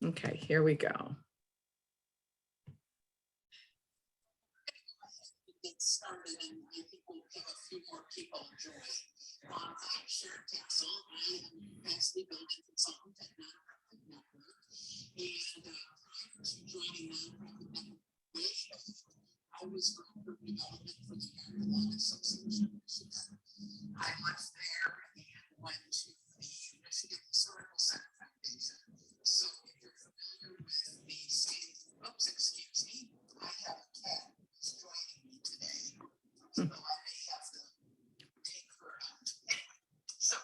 Okay, here we go. Get started, and I think we'll have a few more people join. I'm Sharon Castle. I am a capacity building consultant at Nonprofit Network. And prior to joining Nonprofit Network, I was director of development for the Airline Association of Michigan. I left there and went to the Michigan Historical Center Foundation. So if you're familiar with the state, excuse me, I have a cat who's joining me today. So I may have to take her out. Anyway, so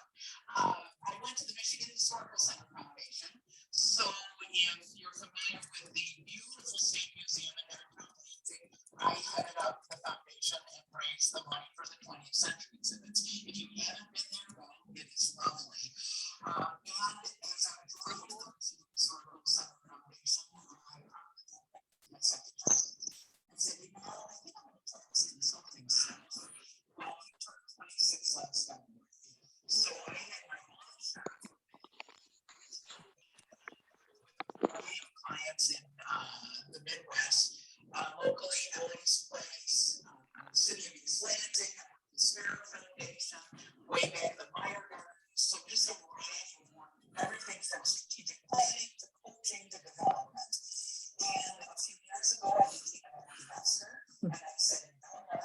I went to the Michigan Historical Center Foundation. So if you're familiar with the beautiful State Museum in Lansing, I headed up the foundation and raised the money for the 20th century exhibits. If you haven't been there, well, it is lovely. And as I joined the Historical Center Foundation, I said, you know, I think I'm going to try this consulting stuff. Well, I turned 26 last February. So I had my own shop. We have clients in the Midwest, locally, LA's Place, City of East Lansing, the Spirit Foundation, way back the Meyer Garden. So just a variety of work, everything from strategic planning to coaching to development. And a few years ago, I became an investor, and I said, you know what?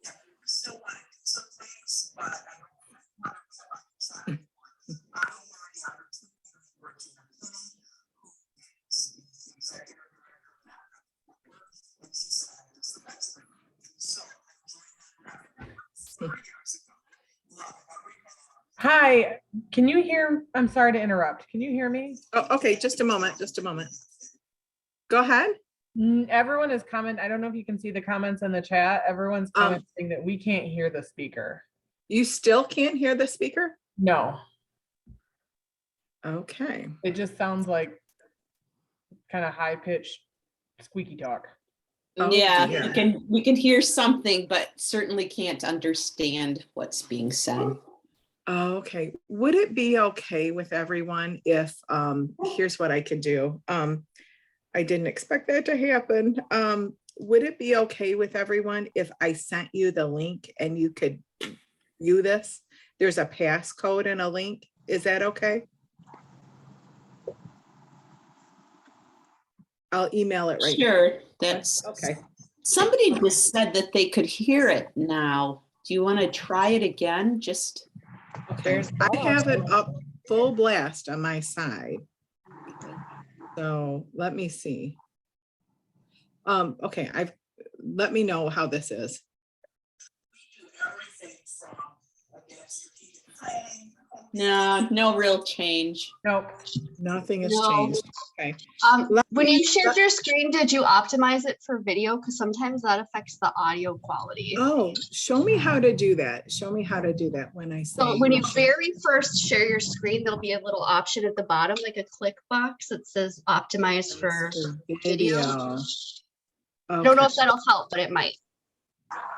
Yeah, we still want to do some things, but I don't want to come outside. I had the opportunity of working with Penny, who is the executive director of Network, and she said I was the best thing. So I joined that 4 years ago. Hi, can you hear? I'm sorry to interrupt. Can you hear me? Oh, okay, just a moment, just a moment. Go ahead. Everyone is commenting. I don't know if you can see the comments in the chat. Everyone's commenting that we can't hear the speaker. You still can't hear the speaker? No, Okay. it just sounds like kind of high pitched squeaky talk. Oh, Yeah, dear. we can hear something, but certainly can't understand what's being said. Okay. Would it be okay with everyone if, here's what I could do. I didn't expect that to happen. Would it be okay with everyone if I sent you the link and you could view this? There's a passcode and a link. Is that okay? I'll email it right now. Sure, that's Okay. somebody just said that they could hear it now. Do you want to try it again? Just I have it up full blast on my side. So let me see. Okay, let me know how this is. We do everything from strategic planning. no real change. Nope. Nothing has No. changed. Okay. When you shared your screen, did you optimize it for video? Because sometimes that affects the audio quality. Oh, show me how to do that. Show me how to do that when I say. So when you very first share your screen, there'll be a little option at the bottom, like a click box that says optimize for video. I don't know if that'll help, but it might.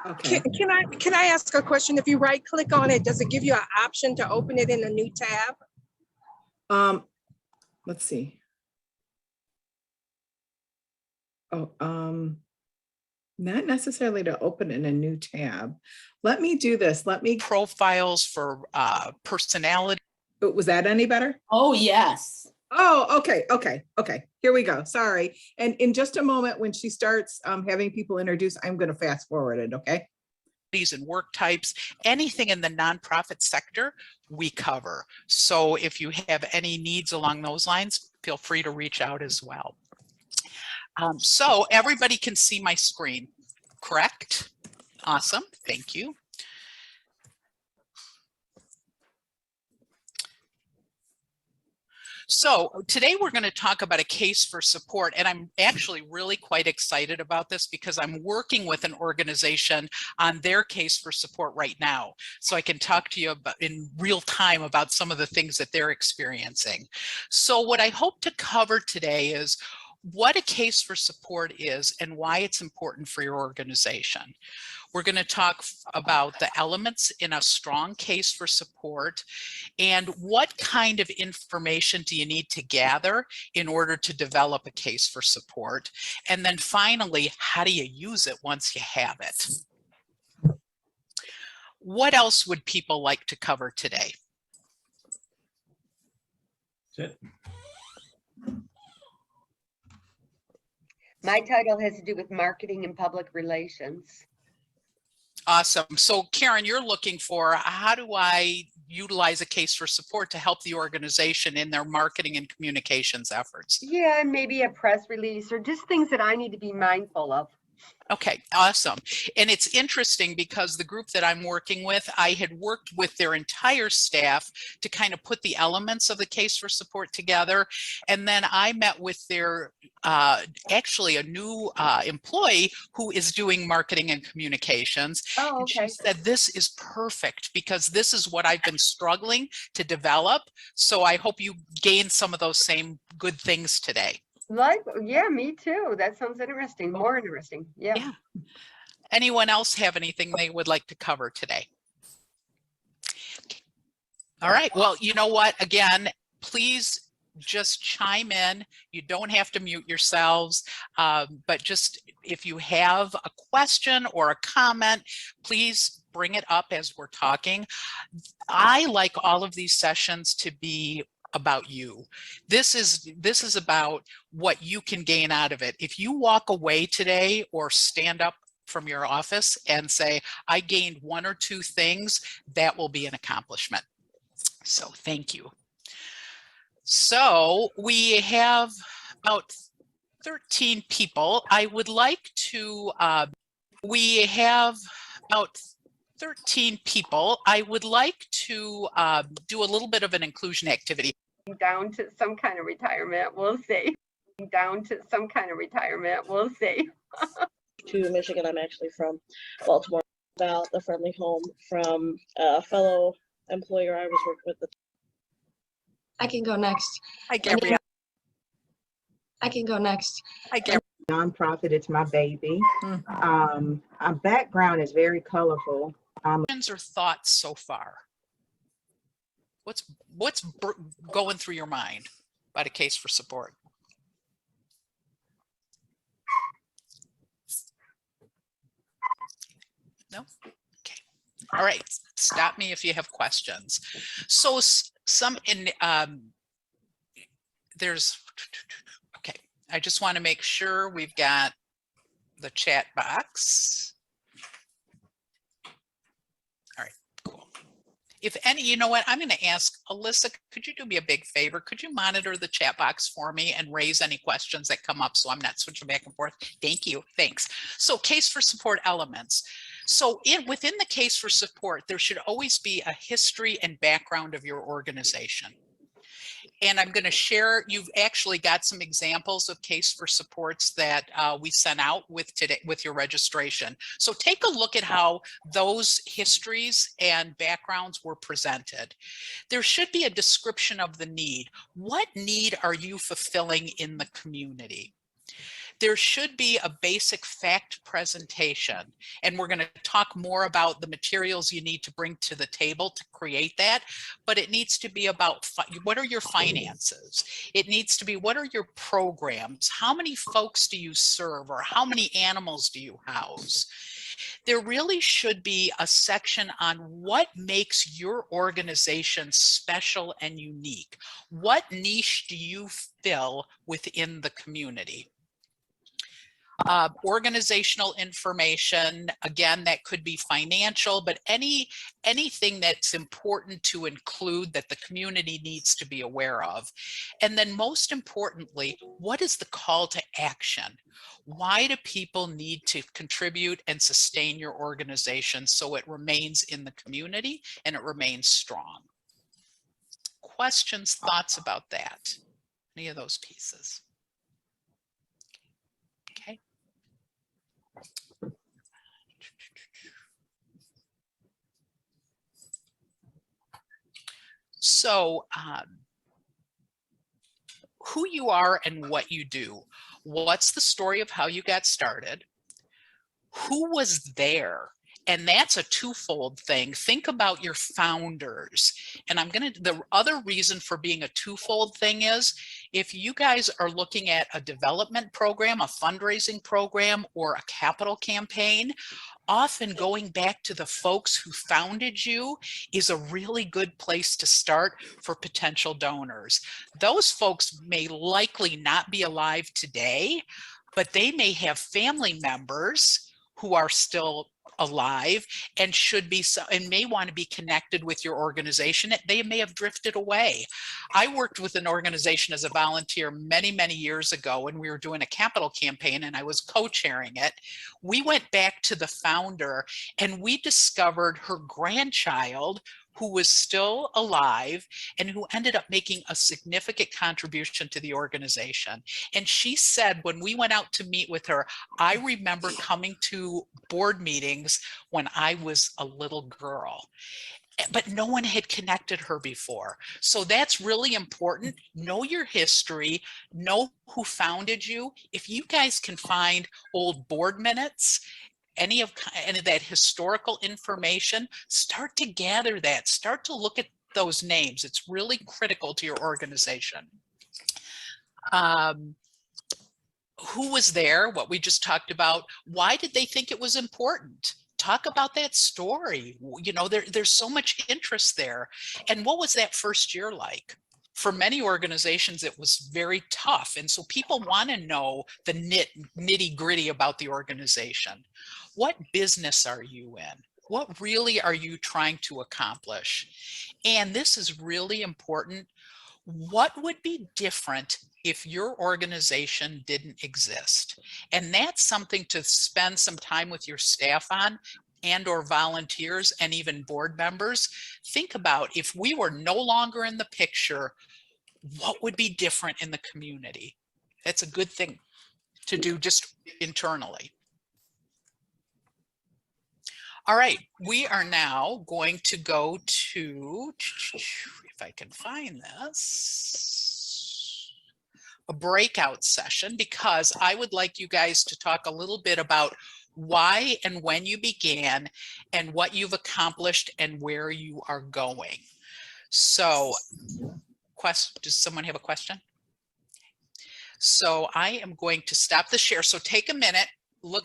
Okay. Can I ask a question? If you right click on it, does it give you an option to open it in a new tab? Let's see. Oh, not necessarily to open in a new tab. Let me do this. Let me. Profiles for personality. Was that any better? Oh, yes. Oh, okay. Here we go. Sorry. And in just a moment, when she starts having people introduce, I'm going to fast forward it. Okay. And work types, anything in the nonprofit sector, we cover. So if you have any needs along those lines, feel free to reach out as well. So everybody can see my screen, correct? Awesome. Thank you. So today we're going to talk about a case for support, and I'm actually really quite excited about this because I'm working with an organization on their case for support right now. So I can talk to you about in real time about some of the things that they're experiencing. So what I hope to cover today is what a case for support is and why it's important for your organization. We're going to talk about the elements in a strong case for support and what kind of information do you need to gather in order to develop a case for support. And then finally, how do you use it once you have it? What else would people like to cover today? That's it. My title has to do with marketing and public relations. Awesome. So Karen, you're looking for how do I utilize a case for support to help the organization in their marketing and communications efforts? Yeah, and maybe a press release or just things that I need to be mindful of. Okay, awesome. And it's interesting because the group that I'm working with, I had worked with their entire staff to kind of put the elements of the case for support together. And then I met with their, actually a new employee who is doing marketing and communications. Oh, And she okay. said, this is perfect because this is what I've been struggling to develop. So I hope you gain some of those same good things today. Like, yeah, me too. That sounds interesting. More interesting. Yeah. Yeah. Anyone else have anything they would like to cover today? All right. Well, you know what? Again, please just chime in. You don't have to mute yourselves, but just if you have a question or a comment, please bring it up as we're talking. I like all of these sessions to be about you. This is about what you can gain out of it. If you walk away today or stand up from your office and say, I gained one or two things, that will be an accomplishment. So thank you. So we have about 13 people. I would like to, we have about 13 people. I would like to do a little bit of an inclusion activity. Down to some kind of retirement, we'll see. Down to some kind of retirement, we'll see. To Michigan. I'm actually from Baltimore. About the friendly home from a fellow employer I was working with. I can go next. Hi, Gabrielle. I can go next. Hi, Gabrielle. Nonprofit, it's my baby. Our background is very colorful. Questions or thoughts so far? What's going through your mind about a case for support? No? Okay. All right. Stop me if you have questions. So there's, okay. I just want to make sure we've got the chat box. All right, cool. If any, you know what, I'm going to ask Alyssa, could you do me a big favor? Could you monitor the chat box for me and raise any questions that come up so I'm not switching back and forth? Thank you. Thanks. So case for support elements. So within the case for support, there should always be a history and background of your organization. And I'm going to share, you've actually got some examples of case for supports that we sent out with today with your registration. So take a look at how those histories and backgrounds were presented. There should be a description of the need. What need are you fulfilling in the community? There should be a basic fact presentation, and we're going to talk more about the materials you need to bring to the table to create that, but it needs to be about what are your finances? It needs to be what are your programs? How many folks do you serve, or how many animals do you house? There really should be a section on what makes your organization special and unique. What niche do you fill within the community? Organizational information, again, that could be financial, but anything that's important to include that the community needs to be aware of. And then most importantly, what is the call to action? Why do people need to contribute and sustain your organization so it remains in the community and it remains strong? Questions, thoughts about that? Any of those pieces? Okay. So who you are and what you do. What's the story of how you got started? Who was there? And that's a twofold thing. Think about your founders. And the other reason for being a twofold thing is if you guys are looking at a development program, a fundraising program, or a capital campaign, often going back to the folks who founded you is a really good place to start for potential donors. Those folks may likely not be alive today, but they may have family members who are still alive and may want to be connected with your organization. They may have drifted away. I worked with an organization as a volunteer many, many years ago when we were doing a capital campaign and I was co-chairing it. We went back to the founder and we discovered her grandchild who was still alive and who ended up making a significant contribution to the organization. And she said, when we went out to meet with her, I remember coming to board meetings when I was a little girl, but no one had connected her before. So that's really important. Know your history, know who founded you. If you guys can find old board minutes, any of that historical information, start to gather that, start to look at those names. It's really critical to your organization. Who was there, what we just talked about, why did they think it was important? Talk about that story. You know, there's so much interest there. And what was that first year like? For many organizations, it was very tough. And so people want to know the nitty gritty about the organization. What business are you in? What really are you trying to accomplish? And this is really important. What would be different if your organization didn't exist? And that's something to spend some time with your staff on and or volunteers and even board members. Think about if we were no longer in the picture, what would be different in the community? That's a good thing to do just internally. All right, we are now going to go to, if I can find this, a breakout session, because I would like you guys to talk a little bit about why and when you began and what you've accomplished and where you are going. So, does someone have a question? So I am going to stop the share. So take a minute,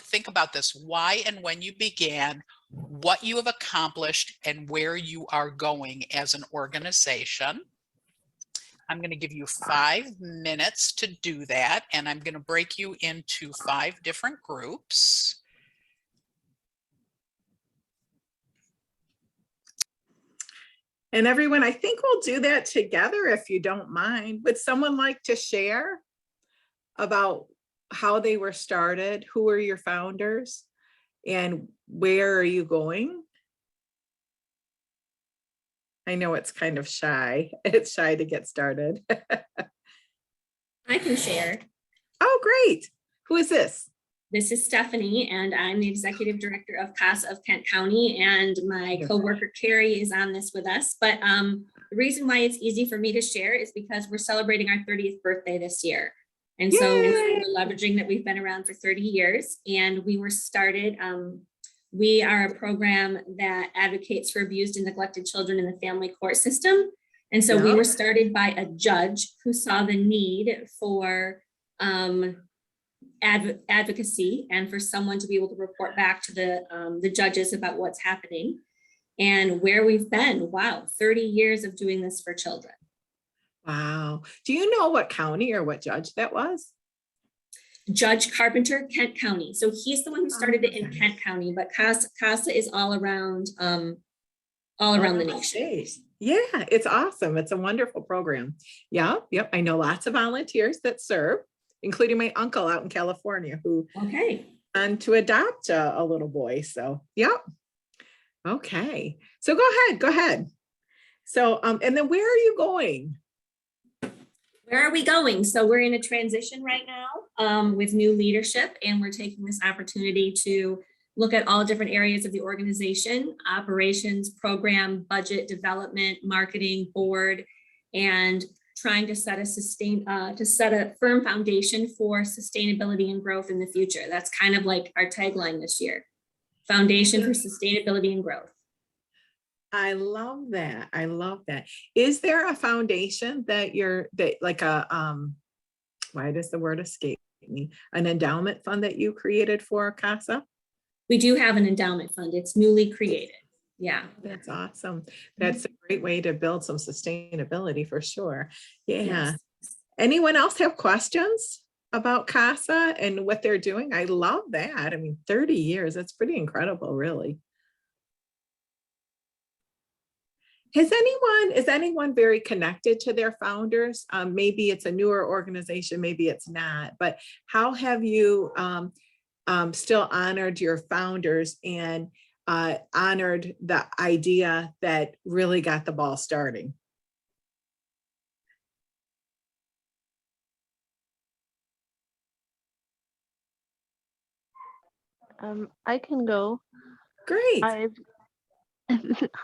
think about this, why and when you began, what you have accomplished, and where you are going as an organization. I'm going to give you 5 minutes to do that, and I'm going to break you into 5 different groups. And everyone, I think we'll do that together if you don't mind. Would someone like to share about how they were started? Who are your founders? And where are you going? I know it's kind of shy. It's shy to get started. I can share. Oh, great. Who is this? This is Stephanie, and I'm the Executive Director of CASA of Kent County, and my coworker Carrie is on this with us. But the reason why it's easy for me to share is because we're celebrating our 30th birthday this year. And so we're leveraging that we've been around for 30 years, and we were started, we are a program that advocates for abused and neglected children in the family court system. And so we were started by a judge who saw the need for advocacy and for someone to be able to report back to the judges about what's happening and where we've been. Wow, 30 years of doing this for children. Wow. Do you know what county or what judge that was? Judge Carpenter, Kent County. So he's the one who started it in Kent County, but CASA is all around the nation. Yeah, it's awesome. It's a wonderful program. Yeah, yep. I know lots of volunteers that serve, including my uncle out in California who and to adopt a little boy. So, yep. Okay. So go ahead. So, and then where are you going? Where are we going? So we're in a transition right now with new leadership, and we're taking this opportunity to look at all different areas of the organization, operations, program, budget, development, marketing, board, and trying to set a firm foundation for sustainability and growth in the future. That's kind of like our tagline this year. foundation for sustainability and growth. I love that. I love that. Is there a foundation that like why does the word escape me? An endowment fund that you created for CASA? We do have an endowment fund. It's newly created. Yeah. That's awesome. That's a great way to build some sustainability for sure. Yeah. Yes. Anyone else have questions about CASA and what they're doing? I love that. I mean, 30 years, that's pretty incredible, really. Is anyone very connected to their founders? Maybe it's a newer organization, maybe it's not, but how have you still honored your founders and honored the idea that really got the ball starting? I can go. Great.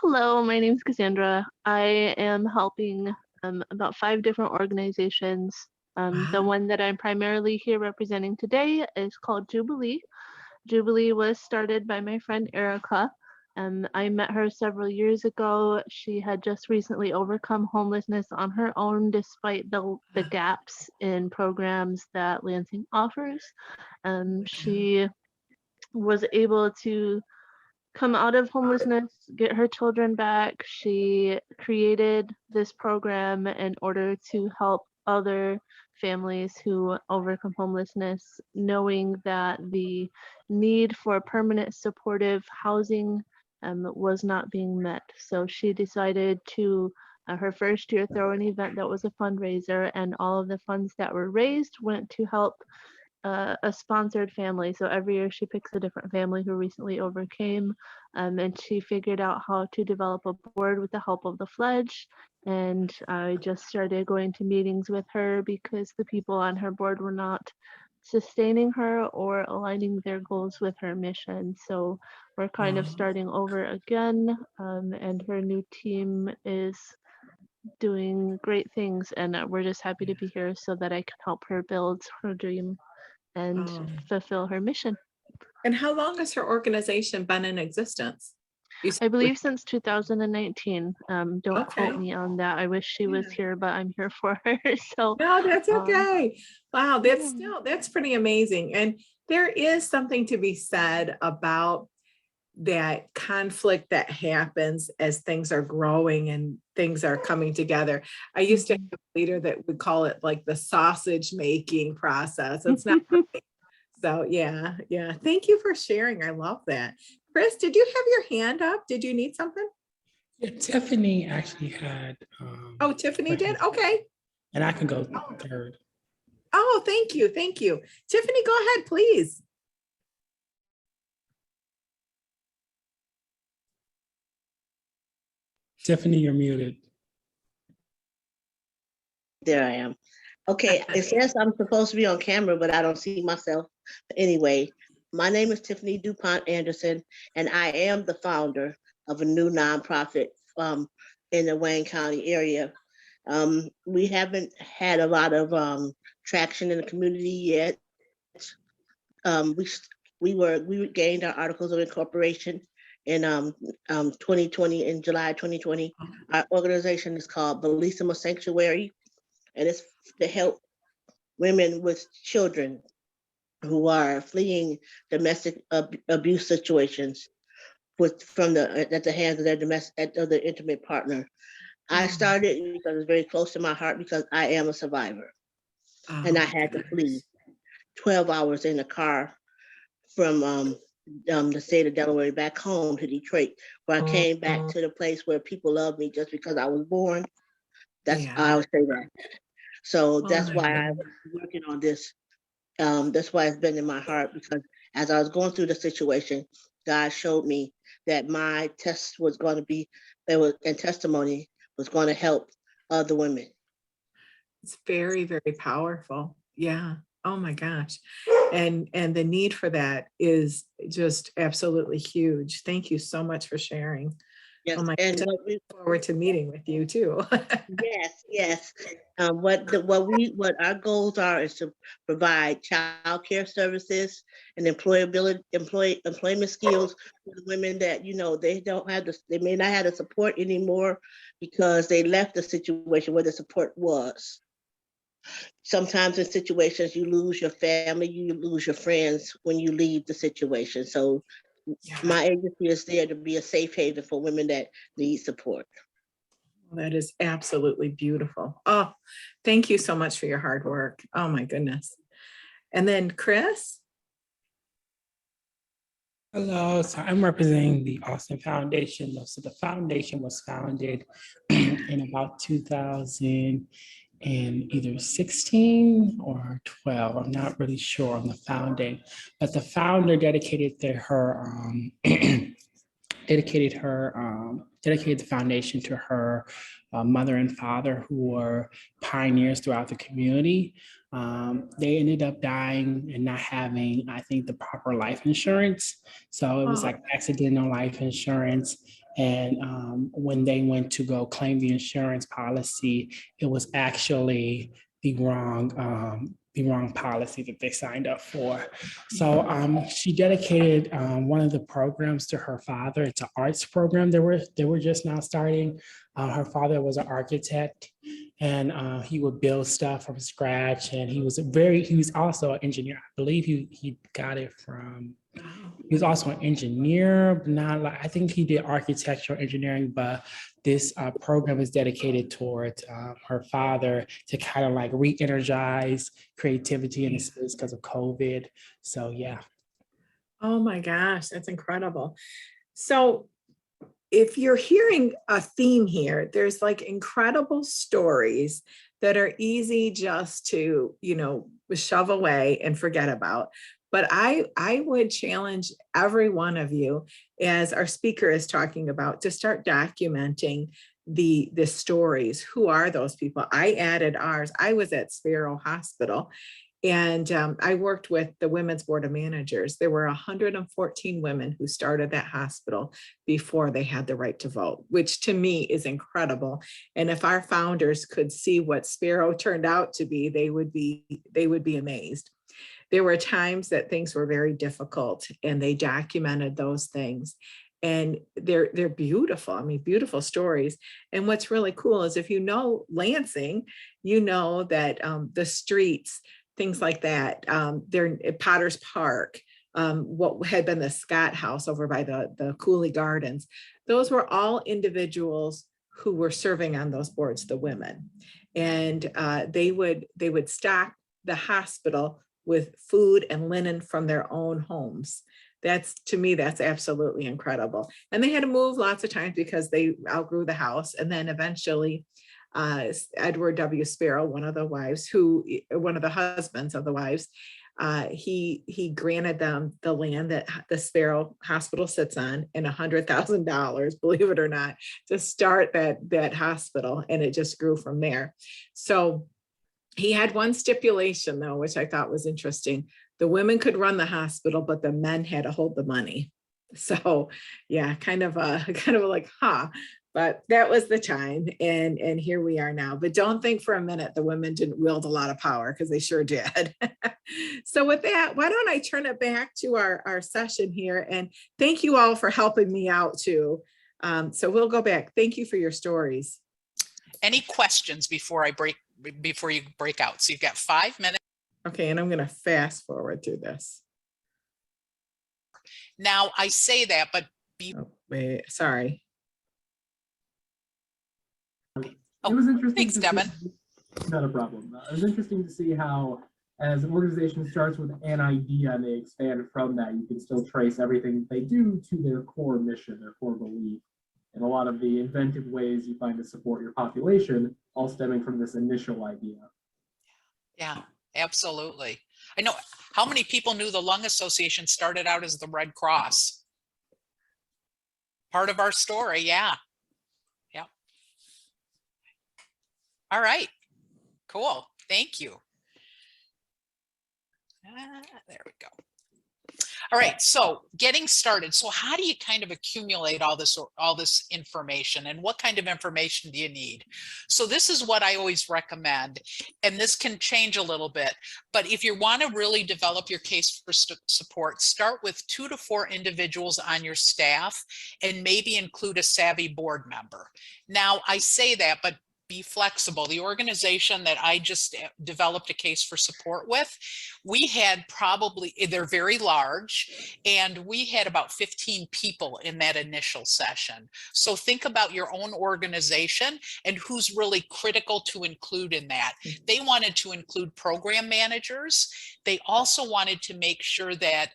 Hello, my name is Cassandra. I am helping about 5 different organizations. The one that I'm primarily here representing today is called Jubilee. Jubilee was started by my friend Erica. I met her several years ago. She had just recently overcome homelessness on her own, despite the gaps in programs that Lansing offers. She was able to come out of homelessness, get her children back. She created this program in order to help other families who overcome homelessness, knowing that the need for permanent supportive housing was not being met. So she decided to, her first year, throw an event that was a fundraiser, and all of the funds that were raised went to help a sponsored family. So every year she picks a different family who recently overcame, and she figured out how to develop a board with the help of the Fledge. And I just started going to meetings with her because the people on her board were not sustaining her or aligning their goals with her mission. So we're kind of starting over again, and her new team is doing great things, and we're just happy to be here so that I can help her build her dream and fulfill her mission. And how long has her organization been in existence? I believe since 2019. Don't quote me on that. I wish she was here, but I'm here for her. So no, that's okay. Wow, that's pretty amazing. And there is something to be said about that conflict that happens as things are growing and things are coming together. I used to have a leader that would call it like the sausage making process. It's not right. So yeah. Thank you for sharing. I love that. Chris, did you have your hand up? Did you need something? Yeah, Tiffany actually had. Oh, Tiffany did? Okay. And I can go third. Oh, thank you. Thank you. Tiffany, go ahead, please. Tiffany, you're muted. There I am. Okay, it says I'm supposed to be on camera, but I don't see myself. Anyway, my name is Tiffany DuPont Anderson, and I am the founder of a new nonprofit in the Wayne County area. We haven't had a lot of traction in the community yet. We gained our articles of incorporation in 2020, in July 2020. Our organization is called Bellissima Sanctuary, and it's to help women with children who are fleeing domestic abuse situations at the hands of their intimate partner. I started because it's very close to my heart, because I am a survivor, and I had to flee 12 hours in a car from the state of Delaware back home to Detroit, where I came back to the place where people love me just because I was born. I would say that. So that's why I'm working on this. That's why it's been in my heart, because as I was going through the situation, God showed me that my test was going to be, and testimony was going to help other women. It's very, very powerful. Yeah. Oh my gosh. And the need for that is just absolutely huge. Thank you so much for sharing. Yes, Oh my, and gosh, what we, I look forward to meeting with you too. yes. What our goals are is to provide childcare services and employment skills for the women that, they don't have they may not have the support anymore because they left the situation where the support was. Sometimes in situations you lose your family, you lose your friends when you leave the situation. So my agency is there to be a safe haven for women that need support. That is absolutely beautiful. Oh, thank you so much for your hard work. Oh my goodness. And then Chris? Hello, so I'm representing the Austin Foundation. So the foundation was founded in about 2000 and either 16 or 12. I'm not really sure on the founding, but the founder dedicated dedicated the foundation to her mother and father, who were pioneers throughout the community. They ended up dying and not having, I think, the proper life insurance. So it was like accidental life insurance. And when they went to go claim the insurance policy, it was actually the wrong policy that they signed up for. So she dedicated one of the programs to her father. It's an arts program they were just now starting. Her father was an architect, and he would build stuff from scratch. And he was also an engineer. I believe he got it from. He was also an engineer, but not like, I think he did architectural engineering, but this program is dedicated towards her father to kind of like re-energize creativity in the space because of COVID. So yeah. Oh my gosh, that's incredible. So if you're hearing a theme here, there's like incredible stories that are easy just to, shove away and forget about. But I would challenge every one of you, as our speaker is talking about, to start documenting the stories. Who are those people? I added ours. I was at Sparrow Hospital, and I worked with the Women's Board of Managers. There were 114 women who started that hospital before they had the right to vote, which to me is incredible. And if our founders could see what Sparrow turned out to be, they would be amazed. There were times that things were very difficult, and they documented those things. And they're beautiful. I mean, beautiful stories. And what's really cool is, if you know Lansing, you know that the streets, things like that, they're at Potter's Park, what had been the Scott House over by the Cooley Gardens. Those were all individuals who were serving on those boards, the women. And they would stock the hospital with food and linen from their own homes. To me, that's absolutely incredible. And they had to move lots of times because they outgrew the house. And then eventually, Edward W. Sparrow, one of the husbands of the wives, he granted them the land that the Sparrow Hospital sits on, and $100,000, believe it or not, to start that hospital. And it just grew from there. So he had one stipulation, though, which I thought was interesting. The women could run the hospital, but the men had to hold the money. So yeah, kind of like, but that was the time. And here we are now. But don't think for a minute the women didn't wield a lot of power, because they sure did. So with that, why don't I turn it back to our session here? And thank you all for helping me out too. So we'll go back. Thank you for your stories. Any questions before you break out? So you've got 5 minutes. Okay, and I'm going to fast forward through this. Now I say that, but wait, sorry. It was interesting. Thanks, Devin. Not a problem. It was interesting to see how, as an organization starts with an idea and they expand from that, you can still trace everything they do to their core mission, their core belief. And a lot of the inventive ways you find to support your population, all stemming from this initial idea. Yeah, absolutely. I know how many people knew the Lung Association started out as the Red Cross. Part of our story, yeah. Yeah. All right, cool, thank you. There we go. All right, so getting started. So how do you kind of accumulate all this information, and what kind of information do you need? So this is what I always recommend, and this can change a little bit, but if you want to really develop your case for support, start with 2 to 4 individuals on your staff and maybe include a savvy board member. Now I say that, but be flexible. The organization that I just developed a case for support with, we had probably, they're very large, and we had about 15 people in that initial session. So think about your own organization and who's really critical to include in that. They wanted to include program managers. They also wanted to make sure that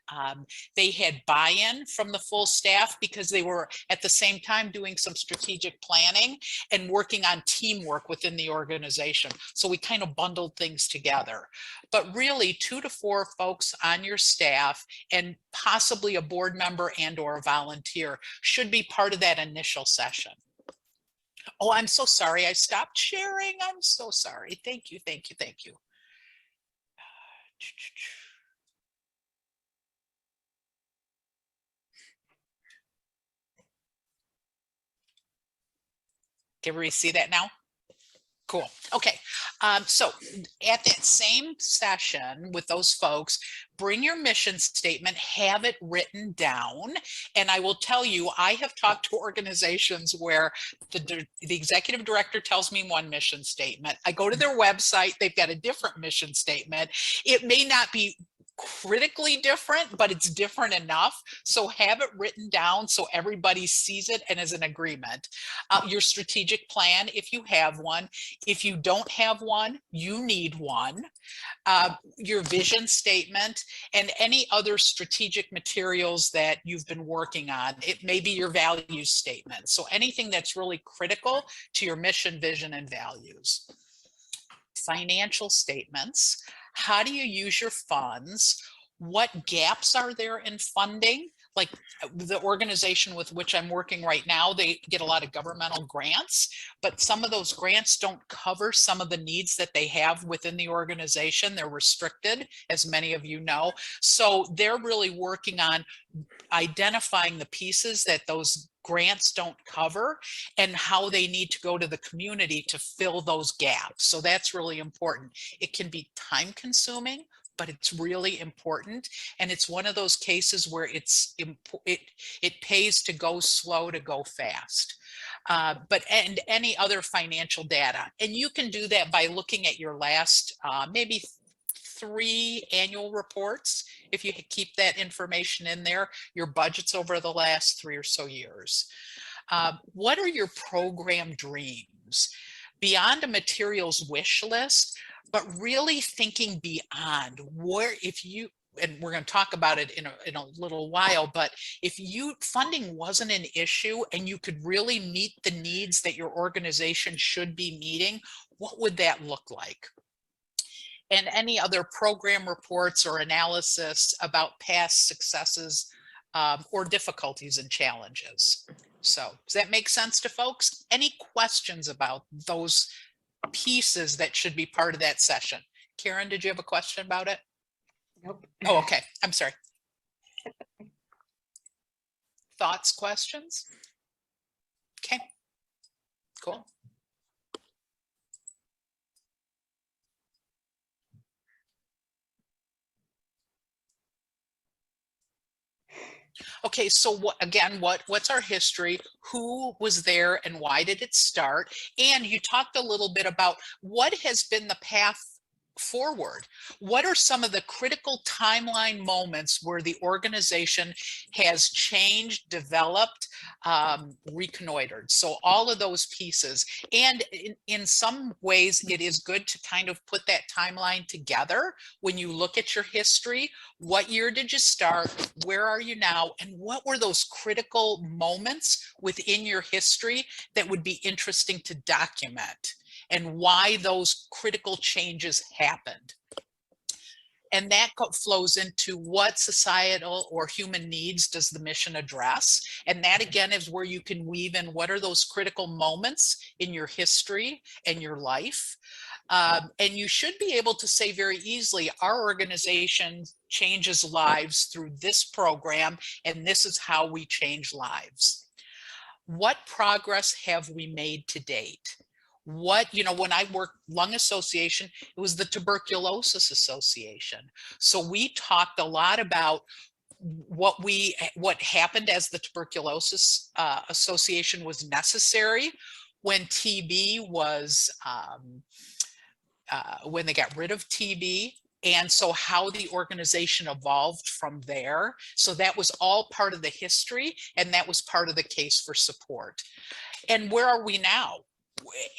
they had buy-in from the full staff, because they were at the same time doing some strategic planning and working on teamwork within the organization. So we kind of bundled things together. But really 2 to 4 folks on your staff, and possibly a board member and or a volunteer, should be part of that initial session. Oh, I'm so sorry. I stopped sharing. I'm so sorry. Thank you, thank you, thank you. Can everybody see that now? Cool. Okay. So at that same session with those folks, bring your mission statement, have it written down. And I will tell you, I have talked to organizations where the executive director tells me one mission statement. I go to their website, they've got a different mission statement. It may not be critically different, but it's different enough. So have it written down so everybody sees it and is in agreement. Your strategic plan, if you have one. If you don't have one, you need one. Your vision statement, and any other strategic materials that you've been working on. It may be your values statement. So anything that's really critical to your mission, vision, and values. Financial statements. How do you use your funds? What gaps are there in funding? Like the organization with which I'm working right now, they get a lot of governmental grants, but some of those grants don't cover some of the needs that they have within the organization. They're restricted, as many of you know. So they're really working on identifying the pieces that those grants don't cover and how they need to go to the community to fill those gaps. So that's really important. It can be time consuming, but it's really important. And it's one of those cases where it pays to go slow to go fast. And any other financial data. And you can do that by looking at your last maybe 3 annual reports. If you keep that information in there, your budgets over the last 3 or so years. What are your program dreams? Beyond a materials wish list, but really thinking beyond where, if you, and we're going to talk about it in a little while, but if funding wasn't an issue and you could really meet the needs that your organization should be meeting, what would that look like? And any other program reports or analysis about past successes or difficulties and challenges. So does that make sense to folks? Any questions about those pieces that should be part of that session? Karen, did you have a question about it? Nope. Oh, okay. I'm sorry. Thoughts, questions? Okay, cool. Okay, so what's our history? Who was there and why did it start? And you talked a little bit about what has been the path forward. What are some of the critical timeline moments where the organization has changed, developed, reconnoitered? So all of those pieces. And in some ways, it is good to kind of put that timeline together when you look at your history. What year did you start? Where are you now? And what were those critical moments within your history that would be interesting to document? And why those critical changes happened. And that flows into what societal or human needs does the mission address. And that again is where you can weave in what are those critical moments in your history and your life. And you should be able to say very easily, our organization changes lives through this program, and this is how we change lives. What progress have we made to date? What, you know, when I worked Lung Association, it was the Tuberculosis Association. So we talked a lot about what happened as the Tuberculosis Association was necessary, when TB was, when they got rid of TB. And so how the organization evolved from there. So that was all part of the history, and that was part of the case for support. And where are we now?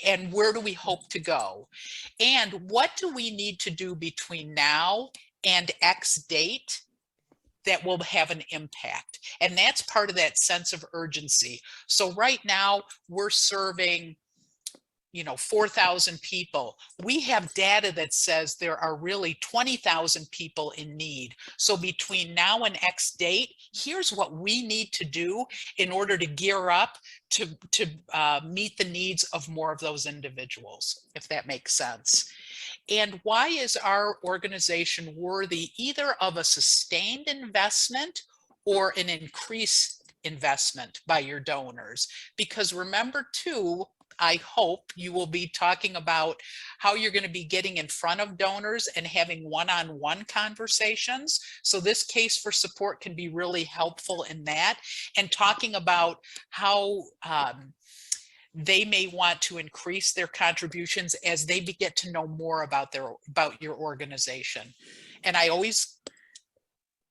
And where do we hope to go? And what do we need to do between now and X date that will have an impact? And that's part of that sense of urgency. So right now we're serving, you know, 4,000 people. We have data that says there are really 20,000 people in need. So between now and X date, here's what we need to do in order to gear up to meet the needs of more of those individuals, if that makes sense. And why is our organization worthy either of a sustained investment or an increased investment by your donors? Because remember too, I hope you will be talking about how you're going to be getting in front of donors and having one-on-one conversations. So this case for support can be really helpful in that, and talking about how they may want to increase their contributions as they get to know more about your organization. And I always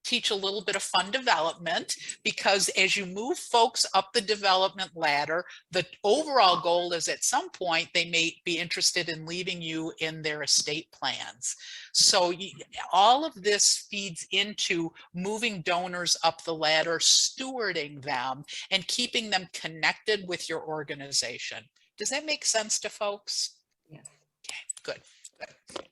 teach a little bit of fun development, because as you move folks up the development ladder, the overall goal is at some point they may be interested in leaving you in their estate plans. So all of this feeds into moving donors up the ladder, stewarding them, and keeping them connected with your organization. Does that make sense to folks? Yes. Okay, good. Good.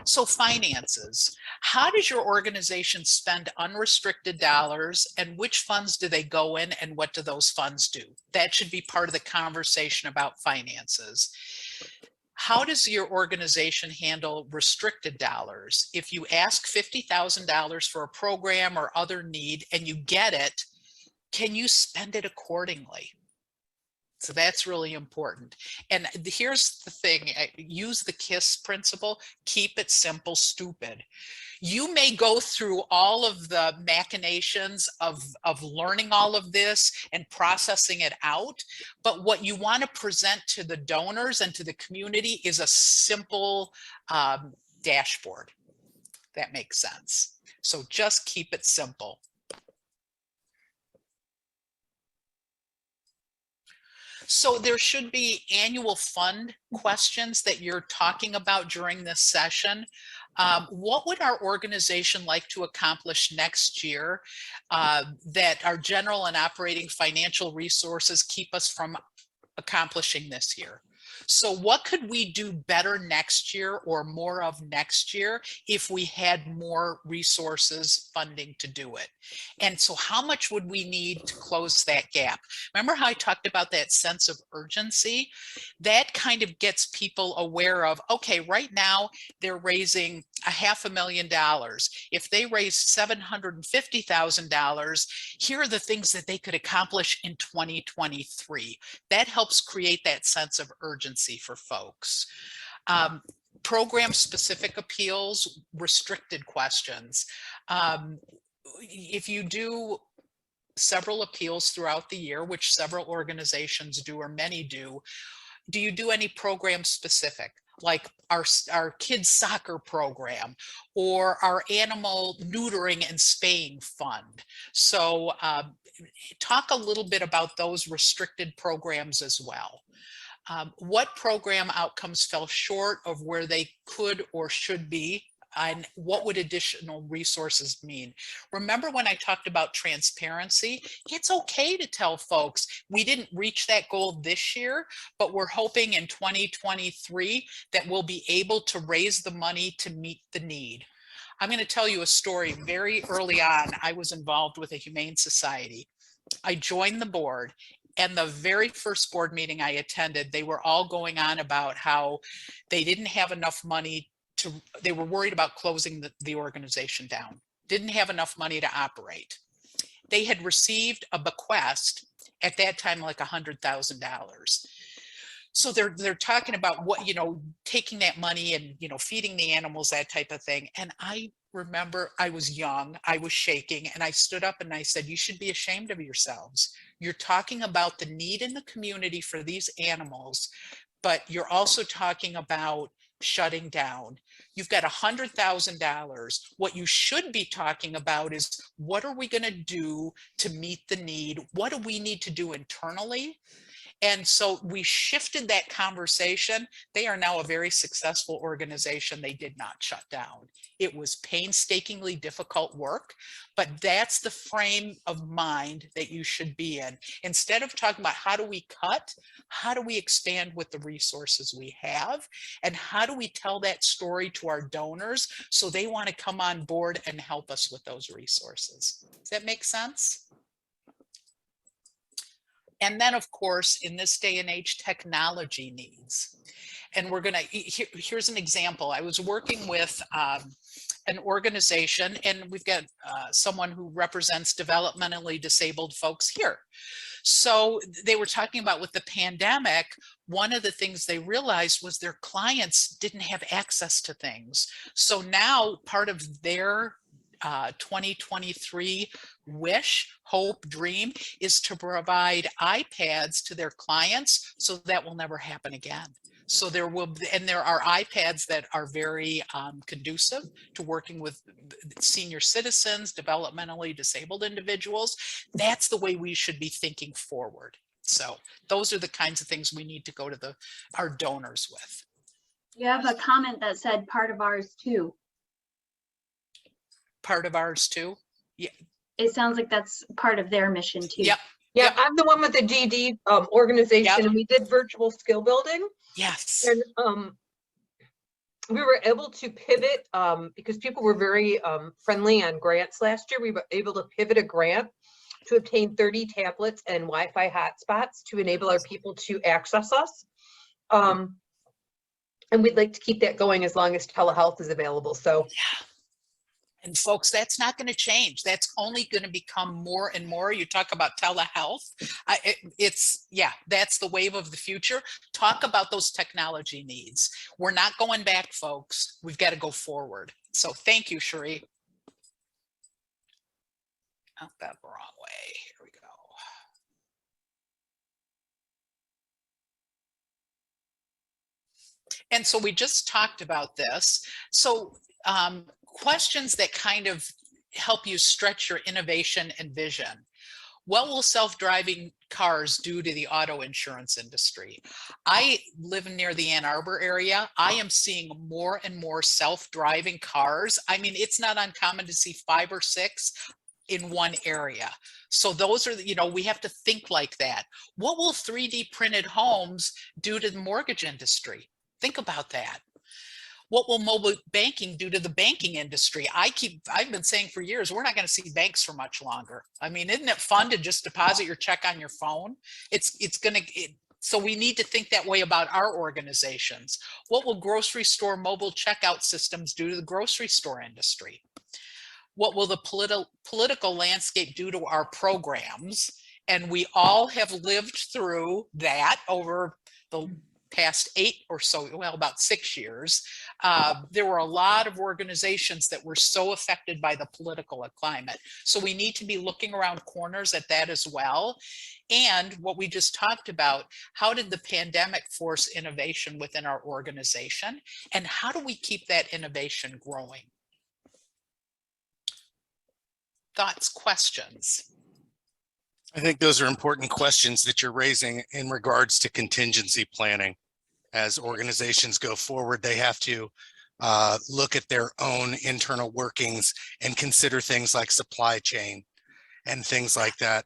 So finances, how does your organization spend unrestricted dollars, and which funds do they go in, and what do those funds do? That should be part of the conversation about finances. How does your organization handle restricted dollars? If you ask $50,000 for a program or other need and you get it, can you spend it accordingly? So that's really important. And here's the thing, use the KISS principle, keep it simple, stupid. You may go through all of the machinations of learning all of this and processing it out, but what you want to present to the donors and to the community is a simple dashboard. That makes sense. So just keep it simple. So there should be annual fund questions that you're talking about during this session. What would our organization like to accomplish next year that our general and operating financial resources keep us from accomplishing this year? So what could we do better next year or more of next year if we had more resources, funding to do it? And so how much would we need to close that gap? Remember how I talked about that sense of urgency? That kind of gets people aware of, okay, right now they're raising $500,000. If they raise $750,000, here are the things that they could accomplish in 2023. That helps create that sense of urgency for folks. Program specific appeals, restricted questions. If you do several appeals throughout the year, which several organizations do or many do you do any program specific? Like our kids soccer program or our animal neutering and spaying fund. So talk a little bit about those restricted programs as well. What program outcomes fell short of where they could or should be on what would additional resources mean. Remember when I talked about transparency? It's okay to tell folks we didn't reach that goal this year, but we're hoping in 2023 that we'll be able to raise the money to meet the need. I'm going to tell you a story. Very early on, I was involved with a humane society. I joined the board, and the very first board meeting I attended, they were all going on about how they didn't have enough money to, they were worried about closing the organization down, didn't have enough money to operate. They had received a bequest at that time, like $100,000. So they're talking about what, you know, taking that money and, you know, feeding the animals, that type of thing. And I remember I was young, I was shaking, and I stood up and I said, you should be ashamed of yourselves. You're talking about the need in the community for these animals, but you're also talking about shutting down. You've got $100,000. What you should be talking about is, what are we going to do to meet the need? What do we need to do internally? And so we shifted that conversation. They are now a very successful organization. They did not shut down. It was painstakingly difficult work, but that's the frame of mind that you should be in. Instead of talking about how do we cut, how do we expand with the resources we have? And how do we tell that story to our donors so they want to come on board and help us with those resources? Does that make sense? And then, of course, in this day and age, technology needs. And we're going to, here's an example. I was working with an organization, and we've got someone who represents developmentally disabled folks here. So they were talking about, with the pandemic, one of the things they realized was their clients didn't have access to things. So now part of their 2023 wish, hope, dream is to provide iPads to their clients, so that will never happen again. So there will be, and there are iPads that are very conducive to working with senior citizens, developmentally disabled individuals. That's the way we should be thinking forward. So those are the kinds of things we need to go to our donors with. You have a comment that said part of ours too. Part of ours too. Yeah. It sounds like that's part of their mission too. Yep. Yeah, I'm the one with the DD organization, and we did virtual skill building. Yes. And we were able to pivot because people were very friendly on grants last year. We were able to pivot a grant to obtain 30 tablets and Wi-Fi hotspots to enable our people to access us. And we'd like to keep that going as long as telehealth is available. So. Yeah. And folks, that's not going to change. That's only going to become more and more. You talk about telehealth. Yeah, that's the wave of the future. Talk about those technology needs. We're not going back, folks. We've got to go forward. So thank you, Cherie. Oh, that the wrong way. Here we go. And so we just talked about this. So questions that kind of help you stretch your innovation and vision. What will self-driving cars do to the auto insurance industry? I live near the Ann Arbor area. I am seeing more and more self-driving cars. I mean, it's not uncommon to see 5 or 6 in one area. So those are, you know, we have to think like that. What will 3D printed homes do to the mortgage industry? Think about that. What will mobile banking do to the banking industry? I've been saying for years, we're not going to see banks for much longer. I mean, isn't it fun to just deposit your check on your phone? So we need to think that way about our organizations. What will grocery store mobile checkout systems do to the grocery store industry? What will the political landscape do to our programs? And we all have lived through that over the past 8 or so, well, about 6 years. There were a lot of organizations that were so affected by the political climate. So we need to be looking around corners at that as well. And what we just talked about, how did the pandemic force innovation within our organization? And how do we keep that innovation growing? Thoughts, questions? I think those are important questions that you're raising in regards to contingency planning. As organizations go forward, they have to look at their own internal workings and consider things like supply chain and things like that.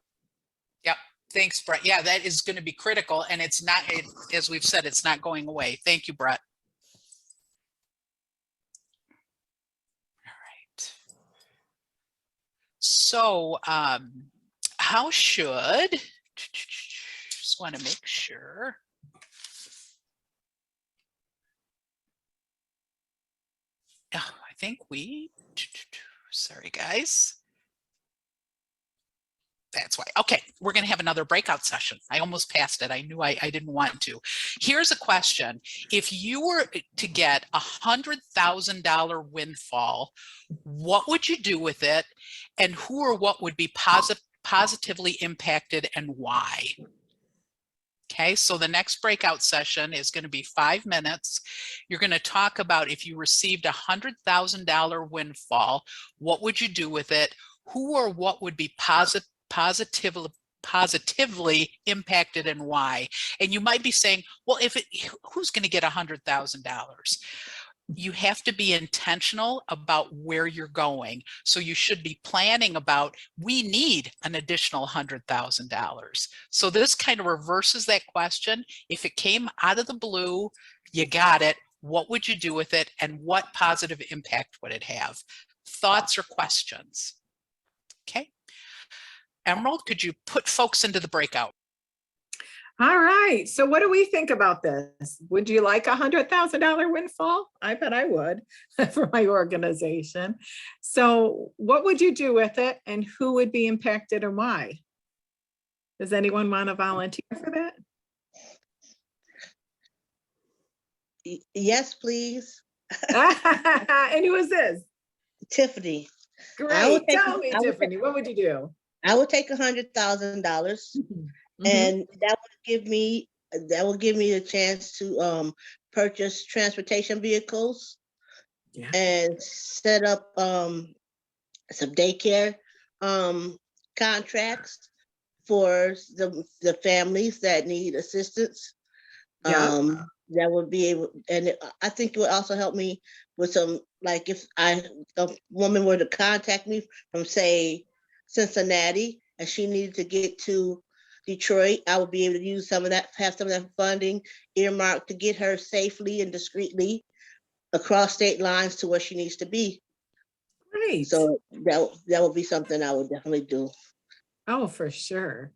Yep. Thanks, Brett. Yeah, that is going to be critical. And it's not, as we've said, it's not going away. Thank you, Brett. All right. So how should, just want to make sure. Oh, I think sorry, guys. That's why. Okay, we're going to have another breakout session. I almost passed it. I knew I didn't want to. Here's a question. If you were to get $100,000 windfall, what would you do with it? And who or what would be positively impacted and why? Okay, so the next breakout session is going to be 5 minutes. You're going to talk about if you received $100,000 windfall, what would you do with it? Who or what would be positively impacted and why? And you might be saying, well, who's going to get $100,000? You have to be intentional about where you're going. So you should be planning about, we need an additional $100,000. So this kind of reverses that question. If it came out of the blue, you got it. What would you do with it? And what positive impact would it have? Thoughts or questions? Okay. Emerald, could you put folks into the breakout? All right. So what do we think about this? Would you like $100,000 windfall? I bet I would for my organization. So what would you do with it and who would be impacted and why? Does anyone want to volunteer for that? Yes, please. And who is this? Tiffany. Great. Tell me, Tiffany, what would you do? I would take $100,000 and that will give me a chance to purchase transportation vehicles and set up some daycare contracts for the families that need assistance. That would be able, and I think it would also help me with some, like if a woman were to contact me from, say, Cincinnati, and she needed to get to Detroit, I would be able to use some of that, have some of that funding earmarked to get her safely and discreetly across state lines to where she needs to be. Great. So that would be something I would definitely do. Oh, for sure.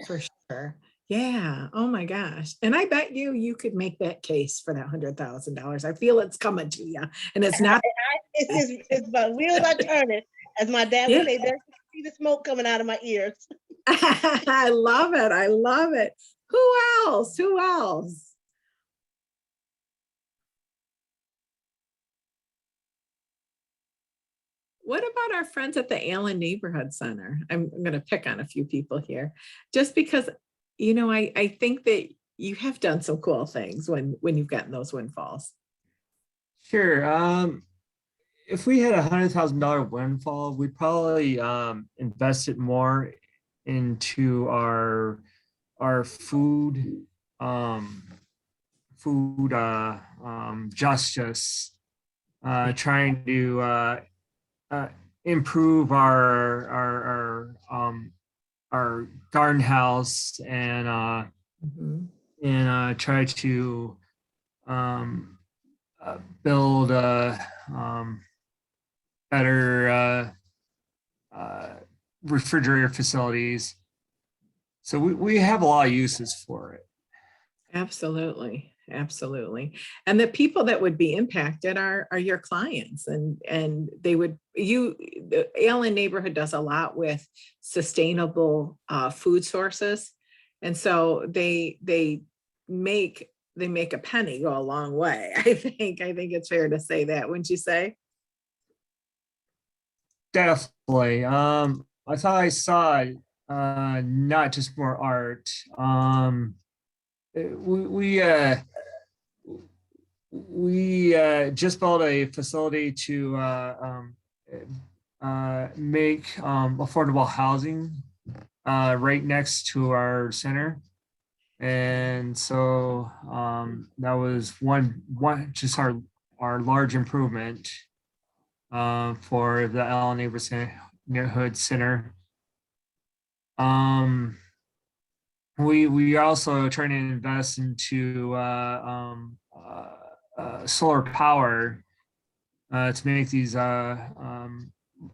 For sure. Yeah. Oh my gosh. And I bet you could make that case for that $100,000. I feel it's coming to you. And it's not. It's my wheels are turning, as my dad would say. There's see the smoke coming out of my ears. I love it. I love it. Who else? Who else? What about our friends at the Allen Neighborhood Center? I'm going to pick on a few people here, just because, you know, I think that you have done some cool things when you've gotten those windfalls. Sure. If we had $100,000 windfall, we'd probably invest it more into our food justice, trying to improve our garden house and try to build better refrigerator facilities. So we have a lot of uses for it. Absolutely. Absolutely. And the people that would be impacted are your clients, and they would, the Allen Neighborhood does a lot with sustainable food sources. And so they make a penny go a long way. I think it's fair to say that, wouldn't you say? Definitely. I thought I saw not just more art. We just built a facility to make affordable housing right next to our center. And so that was one just our our large improvement for the L Neighborhood Center. We are also trying to invest into solar power to make these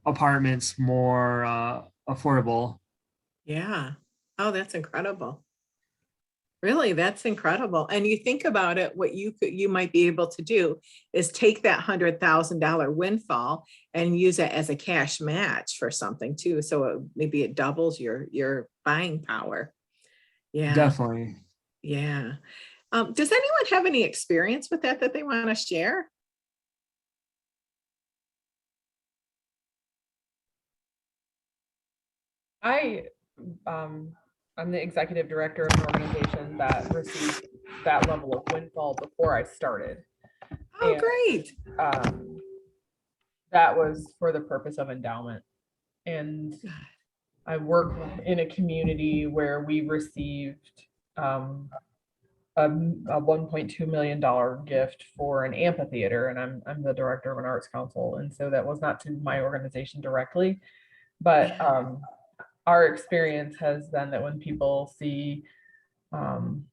apartments more affordable. Yeah. Oh, that's incredible. Really, that's incredible. And you think about it, what you might be able to do is take that $100,000 windfall and use it as a cash match for something too. So maybe it doubles your buying power. Yeah. Definitely. Yeah. Does anyone have any experience with that they want to share? I'm the executive director of an organization that received that level of windfall before I started. Oh, great. That was for the purpose of endowment. And I work in a community where we received a $1.2 million gift for an amphitheater, and I'm the director of an arts council. And so that was not to my organization directly, but our experience has been that when people see, when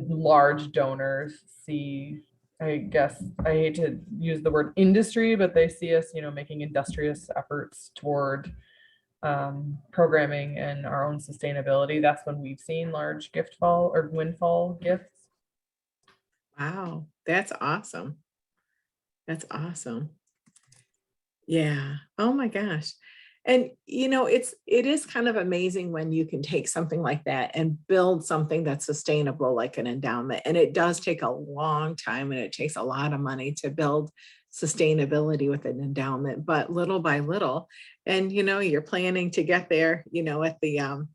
large donors see, I guess, I hate to use the word industry, but they see us, making industrious efforts toward programming and our own sustainability. That's when we've seen large windfall gifts. Wow, that's awesome. That's awesome. Yeah. Oh my gosh. And it is kind of amazing when you can take something like that and build something that's sustainable, like an endowment. And it does take a long time and it takes a lot of money to build sustainability with an endowment, but little by little. And you're planning to get there, at the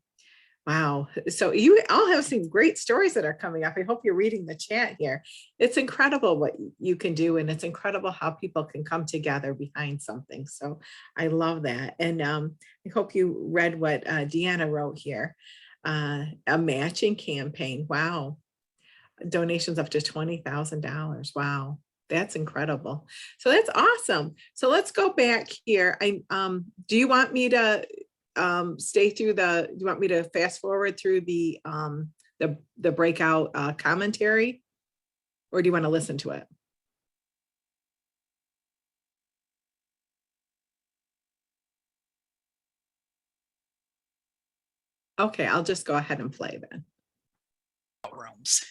wow. So you all have some great stories that are coming up. I hope you're reading the chat here. It's incredible what you can do, and it's incredible how people can come together behind something. So I love that. And I hope you read what Deanna wrote here. A matching campaign. Wow. Donations up to $20,000. Wow. That's incredible. So that's awesome. So let's go back here. Do you want me to stay through do you want me to fast forward through the breakout commentary, or do you want to listen to it? Okay, I'll just go ahead and play then. Rooms.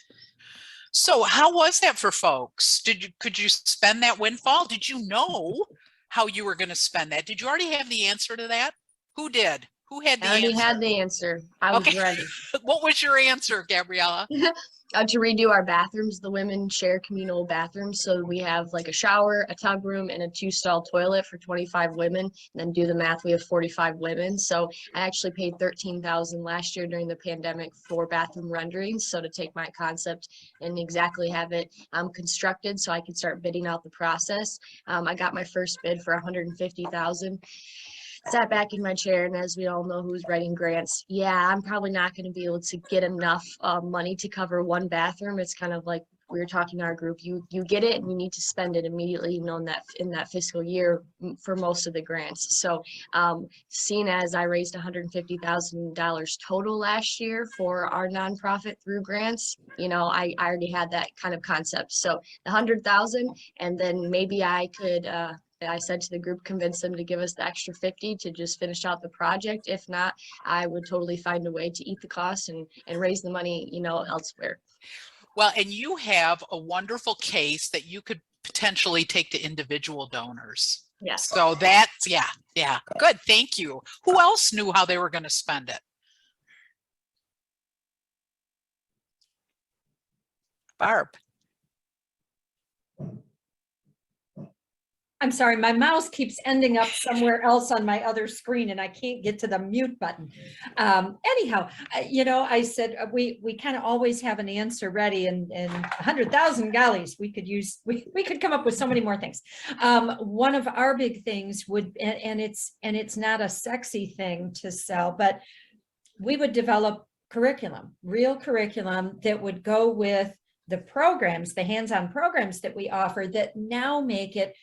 So how was that for folks? Could you spend that windfall? Did you know how you were going to spend that? Did you already have the answer to that? Who did? Who had the answer? I already had the answer. I was ready. What was your answer, Gabriella? To redo our bathrooms. The women share communal bathrooms. So we have like a shower, a tub room, and a 2-stall toilet for 25 women. And then do the math, we have 45 women. So I actually paid $13,000 last year during the pandemic for bathroom renderings. So to take my concept and exactly have it constructed so I could start bidding out the process. I got my first bid for $150,000. Sat back in my chair, and as we all know who's writing grants, yeah, I'm probably not going to be able to get enough money to cover one bathroom. It's kind of like we were talking to our group, you get it and you need to spend it immediately, in that fiscal year for most of the grants. So seeing as I raised $150,000 total last year for our nonprofit through grants, I already had that kind of concept. So the 100,000, and then maybe I could I said to the group, convince them to give us the extra 50 to just finish out the project. If not, I would totally find a way to eat the cost and raise the money, elsewhere. Well, and you have a wonderful case that you could potentially take to individual donors. Yes. So that's, yeah, good. Thank you. Who else knew how they were going to spend it? Barb. I'm sorry, my mouse keeps ending up somewhere else on my other screen and I can't get to the mute button. Anyhow, I said we kind of always have an answer ready, and 100,000 gollies, we could come up with so many more things. One of our big things would, and it's not a sexy thing to sell, but we would develop curriculum, real curriculum that would go with the programs, the hands-on programs that we offer that now make it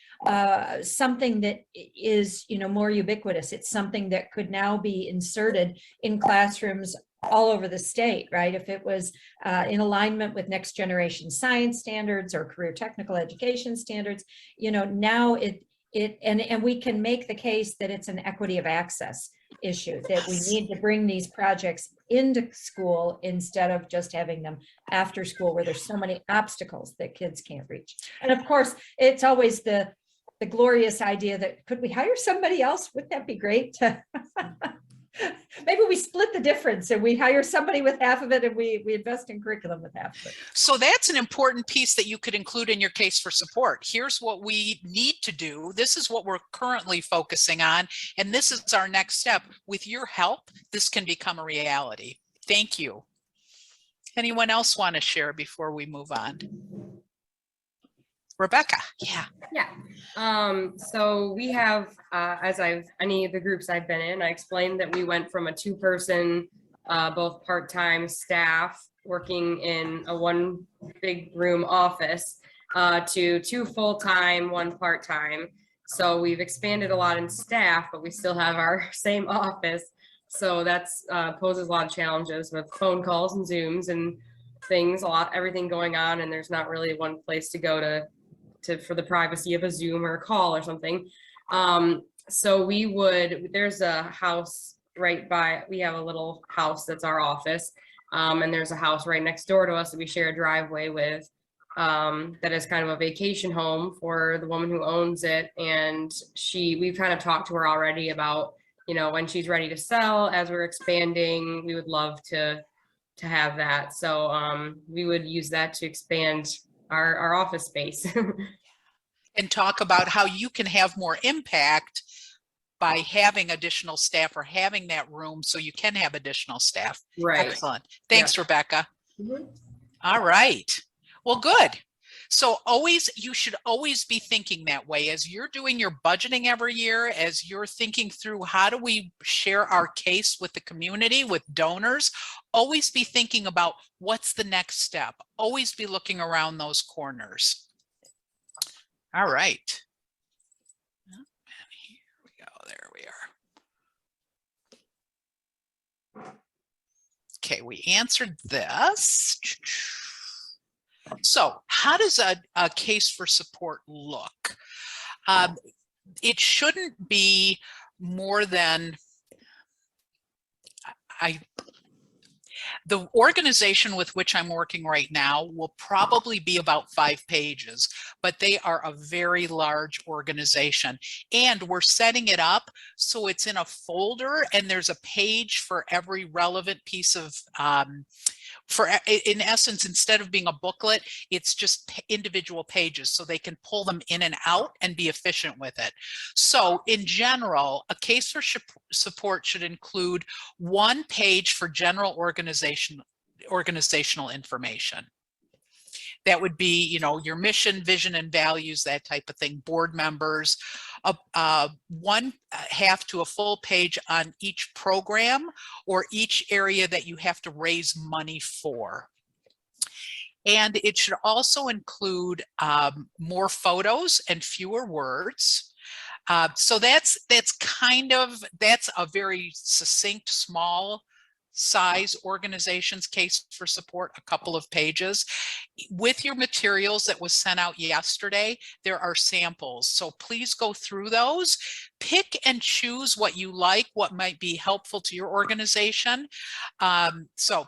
something that is, more ubiquitous. It's something that could now be inserted in classrooms all over the state, right? If it was in alignment with next generation science standards or career technical education standards, now and we can make the case that it's an equity of access issue, that we need to bring these projects into school instead of just having them after school where there's so many obstacles that kids can't reach. And of course, it's always the glorious idea that could we hire somebody else? Wouldn't that be great? Maybe we split the difference and we hire somebody with half of it and we invest in curriculum with half of it. So that's an important piece that you could include in your case for support. Here's what we need to do. This is what we're currently focusing on. And this is our next step. With your help, this can become a reality. Thank you. Anyone else want to share before we move on? Rebecca, yeah. So we have, any of the groups I've been in, I explained that we went from a 2-person, both part-time staff working in a one big room office, to 2 full-time, 1 part-time. So we've expanded a lot in staff, but we still have our same office. So that's poses a lot of challenges with phone calls and Zooms and things, everything going on, and there's not really one place to go to for the privacy of a Zoom or a call or something. So there's a house right by, we have a little house that's our office. And there's a house right next door to us that we share a driveway with, that is kind of a vacation home for the woman who owns it. And we've kind of talked to her already about, when she's ready to sell, as we're expanding, we would love to have that. So we would use that to expand our office space. And talk about how you can have more impact by having additional staff or having that room so you can have additional staff. Right. Excellent. Thanks, Rebecca. Mm-hmm. All right. Well, good. So you should always be thinking that way as you're doing your budgeting every year, as you're thinking through how do we share our case with the community, with donors, always be thinking about what's the next step. Always be looking around those corners. All right. And here we go. There we are. Okay, we answered this. So how does a case for support look? It shouldn't be more than, the organization with which I'm working right now will probably be about 5 pages, but they are a very large organization. And we're setting it up so it's in a folder and there's a page for every relevant piece of, in essence, instead of being a booklet, it's just individual pages so they can pull them in and out and be efficient with it. So in general, a case for support should include 1 page for general organizational information. That would be, your mission, vision, and values, that type of thing, board members, 1/2 to a full page on each program or each area that you have to raise money for. And it should also include more photos and fewer words. So that's a very succinct, small size organization's case for support, a couple of pages. With your materials that was sent out yesterday, there are samples. So please go through those, pick and choose what you like, what might be helpful to your organization. So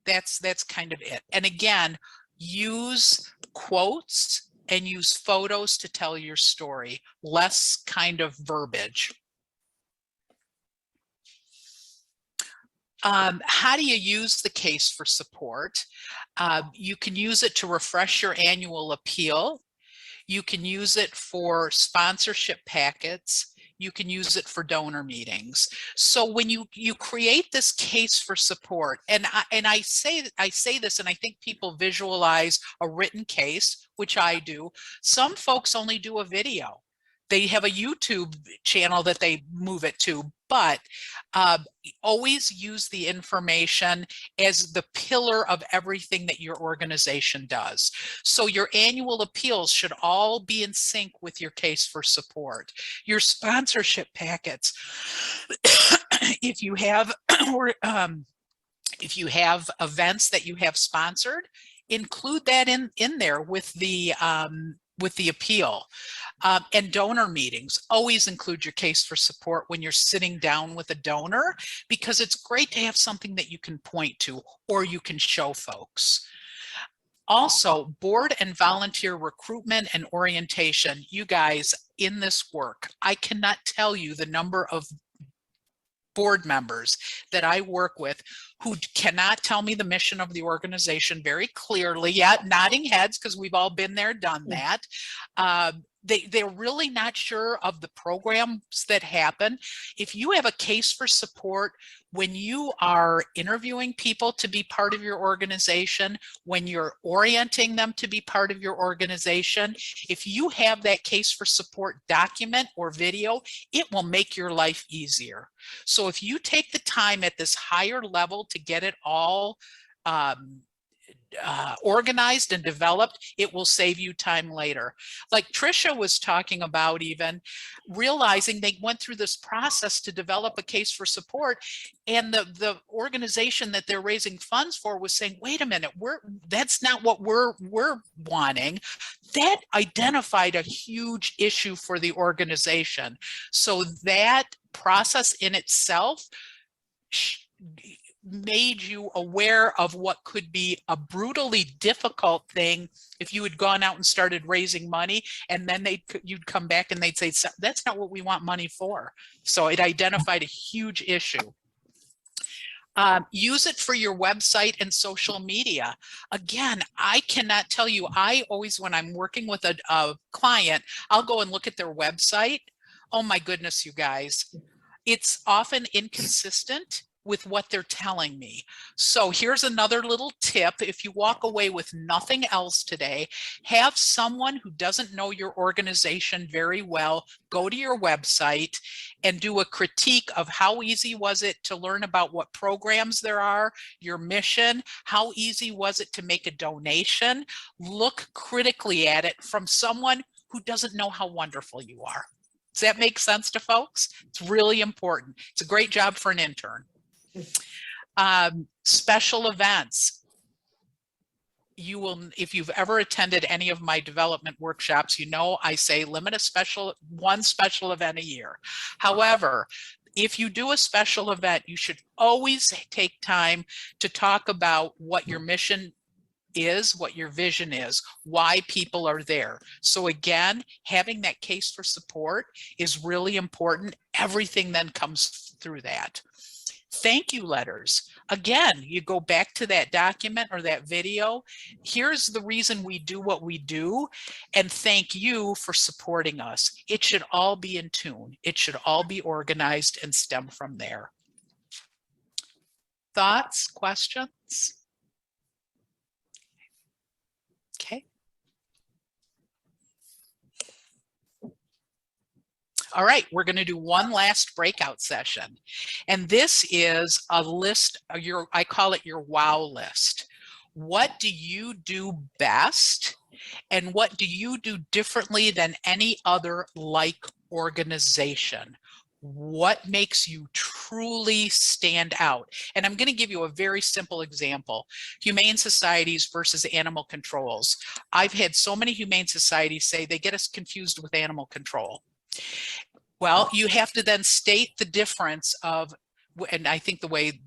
that's kind of it. And again, use quotes and use photos to tell your story, less kind of verbiage. How do you use the case for support? You can use it to refresh your annual appeal. You can use it for sponsorship packets. You can use it for donor meetings. So when you create this case for support, and I say this, and I think people visualize a written case, which I do. Some folks only do a video. they have a YouTube channel that they move it to, but always use the information as the pillar of everything that your organization does. So your annual appeals should all be in sync with your case for support. Your sponsorship packets, if you have if you have events that you have sponsored, include that in there with the appeal. And donor meetings, always include your case for support when you're sitting down with a donor, because it's great to have something that you can point to or you can show folks. Also, board and volunteer recruitment and orientation. You guys in this work, I cannot tell you the number of board members that I work with who cannot tell me the mission of the organization very clearly, yet nodding heads because we've all been there, done that. They're really not sure of the programs that happen. If you have a case for support, when you are interviewing people to be part of your organization, when you're orienting them to be part of your organization, if you have that case for support document or video, it will make your life easier. So if you take the time at this higher level to get it all organized and developed, it will save you time later. Like Trisha was talking about, even realizing they went through this process to develop a case for support, and the organization that they're raising funds for was saying, wait a minute, that's not what we're wanting. That identified a huge issue for the organization. So that process in itself made you aware of what could be a brutally difficult thing if you had gone out and started raising money, and then you'd come back and they'd say, that's not what we want money for. So it identified a huge issue. Use it for your website and social media. Again, I cannot tell you, I always, when I'm working with a client, I'll go and look at their website. Oh my goodness, you guys. It's often inconsistent with what they're telling me. So here's another little tip. If you walk away with nothing else today, have someone who doesn't know your organization very well go to your website and do a critique of how easy was it to learn about what programs there are, your mission, how easy was it to make a donation. Look critically at it from someone who doesn't know how wonderful you are. Does that make sense to folks? It's really important. It's a great job for an intern. Special events. You will, if you've ever attended any of my development workshops, you know I say limit one special event a year. However, if you do a special event, you should always take time to talk about what your mission is, what your vision is, why people are there. So again, having that case for support is really important. Everything then comes through that. Thank you letters. Again, you go back to that document or that video. Here's the reason we do what we do, and thank you for supporting us. It should all be in tune. It should all be organized and stem from there. Thoughts, questions? Okay. All right, we're going to do one last breakout session. And this is a list, I call it your wow list. What do you do best? And what do you do differently than any other like organization? What makes you truly stand out? And I'm going to give you a very simple example. Humane societies versus animal controls. I've had so many humane societies say they get us confused with animal control. Well, you have to then state the difference of, and I think the way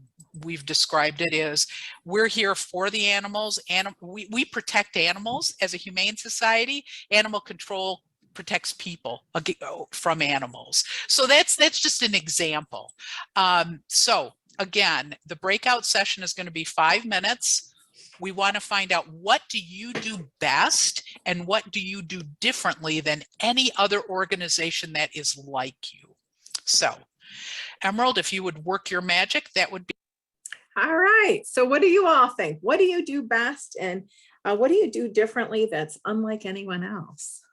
we've described it is, we're here for the animals, and we protect animals as a humane society. Animal control protects people from animals. So that's just an example. So again, the breakout session is going to be 5 minutes. We want to find out, what do you do best and what do you do differently than any other organization that is like you? So Emerald, if you would work your magic, that would be. All right. So what do you all think? What do you do best, and what do you do differently that's unlike anyone else?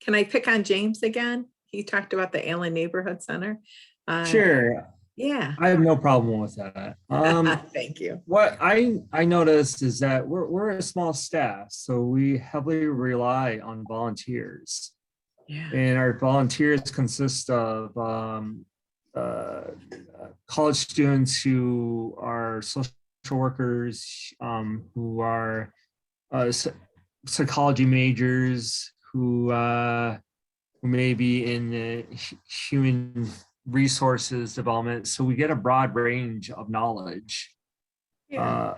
Can I pick on James again? He talked about the Allen Neighborhood Center. Sure. Yeah. I have no problem with that. Thank you. What I noticed is that we're a small staff, so we heavily rely on volunteers. Yeah. And our volunteers consist of college students who are social workers, who are psychology majors, who may be in the human resources development. So we get a broad range of knowledge going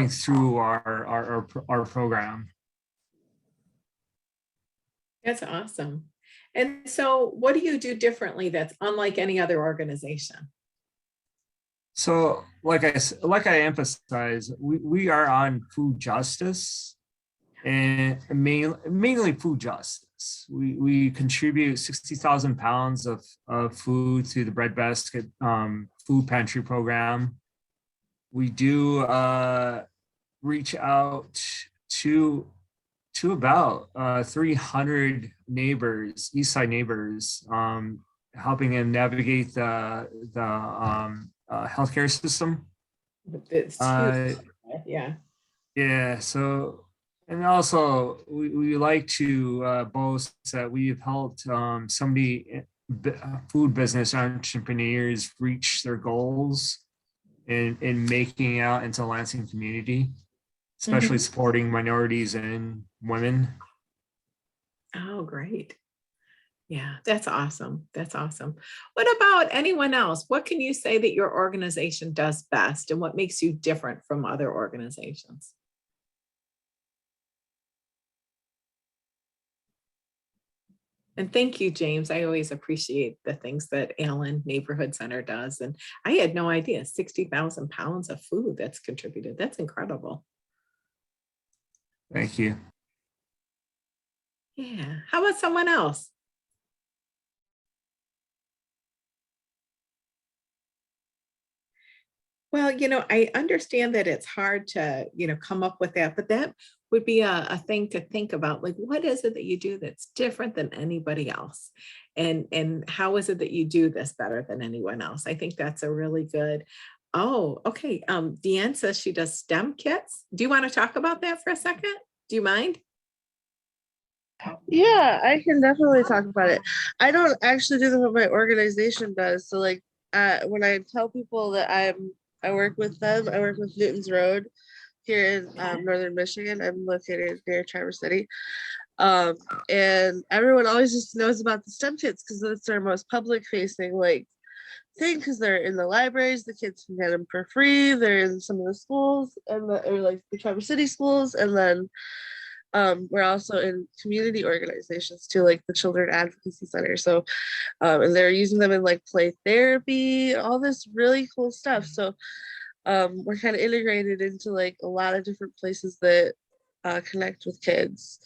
through our program. That's awesome. And so what do you do differently that's unlike any other organization? So like I emphasize, we are on food justice and mainly food justice. We contribute 60,000 pounds of food to the Breadbasket food pantry program. We do reach out to about 300 neighbors, East Side neighbors, helping them navigate the healthcare system. It's huge. Yeah. So, and also we like to boast that we've helped so many food business entrepreneurs reach their goals in making out into the Lansing community, especially supporting minorities and women. Oh, great. Yeah, that's awesome. That's awesome. What about anyone else? What can you say that your organization does best and what makes you different from other organizations? And thank you, James. I always appreciate the things that Allen Neighborhood Center does. And I had no idea 60,000 pounds of food that's contributed. That's incredible. Thank you. Yeah. How about someone else? Well, I understand that it's hard to, come up with that, but that would be a thing to think about. Like, what is it that you do that's different than anybody else? And how is it that you do this better than anyone else? I think that's a really good. Oh, okay. Deanne says she does STEM kits. Do you want to talk about that for a second? Do you mind? Yeah, I can definitely talk about it. I don't actually do them, what my organization does. So like when I tell people that I work with them, I work with Newton's Road here in northern Michigan. I'm located near Traverse City. And everyone always just knows about the STEM kits because that's our most public facing thing, because they're in the libraries, the kids can get them for free. They're in some of the schools and the Traverse City schools, and then we're also in community organizations too, like the Children Advocacy Center. So, and they're using them in play therapy, all this really cool stuff. So, we're kind of integrated into a lot of different places that connect with kids.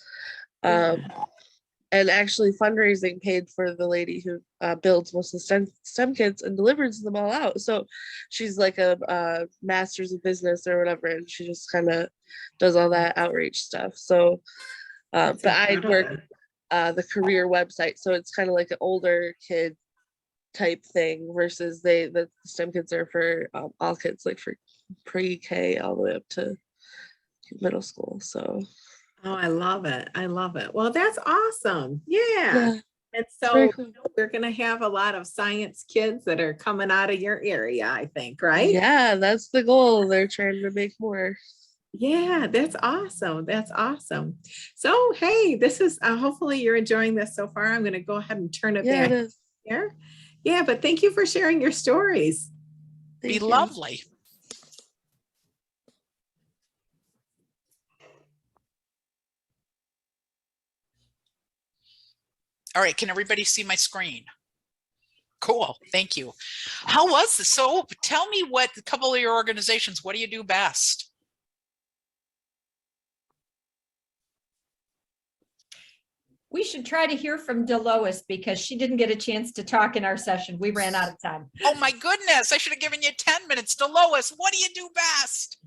And actually fundraising paid for the lady who builds most of the STEM kits and delivers them all out. So she's like a master's of business or whatever, and she just kind of does all that outreach stuff. So, but I work the career website, so it's kind of like an older kid type thing versus the STEM kids are for all kids, like for pre-K all the way up to middle school. So. Oh, I love it. I love it. Well, that's awesome. Yeah. And Very so cool. we're going to have a lot of science kids that are coming out of your area, I think, right? Yeah, that's the goal. They're trying to make more. Yeah, that's awesome. That's awesome. So, hey, this is hopefully you're enjoying this so far. I'm going to go ahead and turn it Yeah, back it is. here. Yeah, but thank you for sharing your stories. Be lovely. All right, can everybody see my screen? Cool, thank you. How was this? So tell me what a couple of your organizations, what do you do best? We should try to hear from Delois because she didn't get a chance to talk in our session. We ran out of time. Oh my goodness, I should have given you 10 minutes. Delois, what do you do best?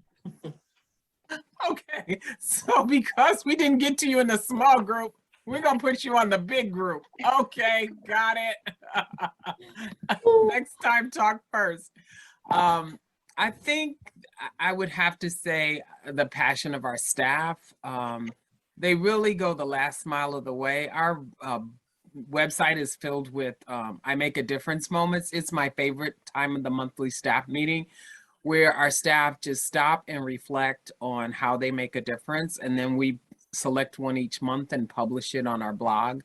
Okay, so because we didn't get to you in the small group, we're gonna put you on the big group. Okay, got it. Next time, talk first. I think I would have to say the passion of our staff. They really go the last mile of the way. Our website is filled with I Make a Difference moments. It's my favorite time of the monthly staff meeting, where our staff just stop and reflect on how they make a difference. And then we select one each month and publish it on our blog.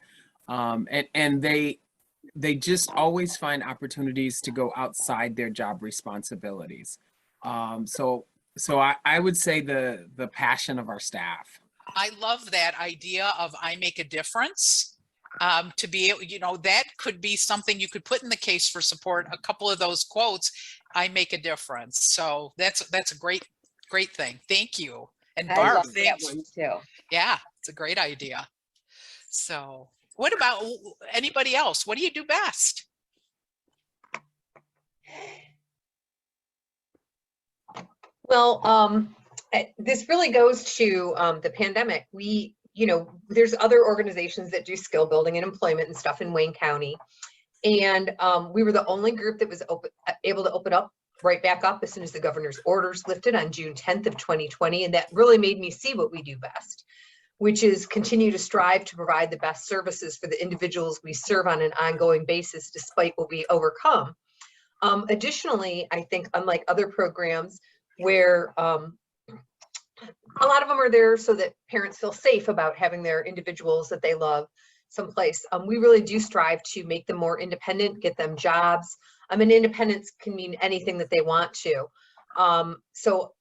And they just always find opportunities to go outside their job responsibilities. So I would say the passion of our staff. I love that idea of I make a difference. To be able, you know, that could be something you could put in the case for support, a couple of those quotes, I make a difference. So that's a great thing. Thank you. And I Barb, love that thanks. one too. Yeah, it's a great idea. So what about anybody else? What do you do best? Well, this really goes to the pandemic. There's other organizations that do skill building and employment and stuff in Wayne County. And we were the only group that was able to open up right back up as soon as the governor's orders lifted on June 10th of 2020. And that really made me see what we do best, which is continue to strive to provide the best services for the individuals we serve on an ongoing basis, despite what we overcome. Additionally, I think unlike other programs where a lot of them are there so that parents feel safe about having their individuals that they love someplace. We really do strive to make them more independent, get them jobs. And independence can mean anything that they want to. So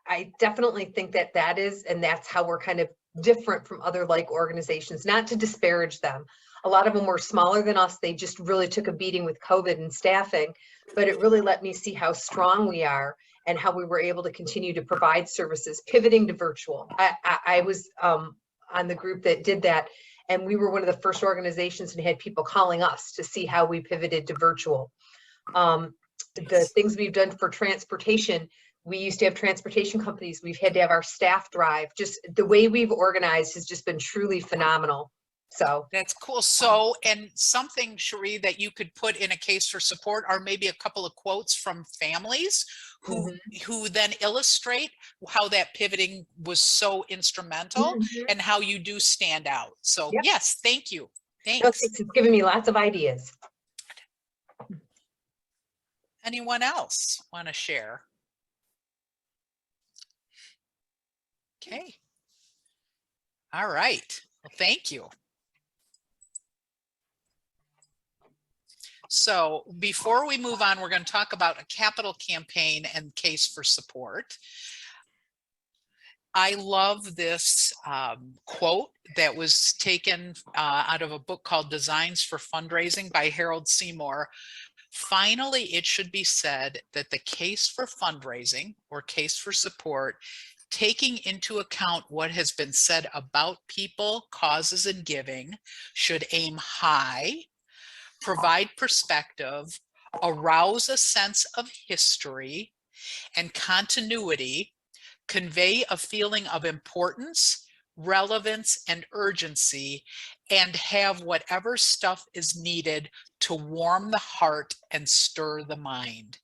I definitely think that is, and that's how we're kind of different from other like organizations, not to disparage them. A lot of them were smaller than us. They just really took a beating with COVID and staffing, but it really let me see how strong we are and how we were able to continue to provide services, pivoting to virtual. I was on the group that did that, and we were one of the first organizations and had people calling us to see how we pivoted to virtual. The things we've done for transportation, we used to have transportation companies. We've had to have our staff drive. Just the way we've organized has just been truly phenomenal. So that's cool. So, and something, Cherie, that you could put in a case for support are maybe a couple of quotes from families who then illustrate how that pivoting was so instrumental and how you do stand out. So yes, thank you. Thanks. It's given me lots of ideas. Anyone else want to share? Okay. All right. Well, thank you. So before we move on, we're going to talk about a capital campaign and case for support. I love this quote that was taken out of a book called Designs for Fundraising by Harold Seymour. Finally, it should be said that the case for fundraising or case for support, taking into account what has been said about people, causes, and giving, should aim high, provide perspective, arouse a sense of history and continuity, convey a feeling of importance, relevance, and urgency, and have whatever stuff is needed to warm the heart and stir the mind.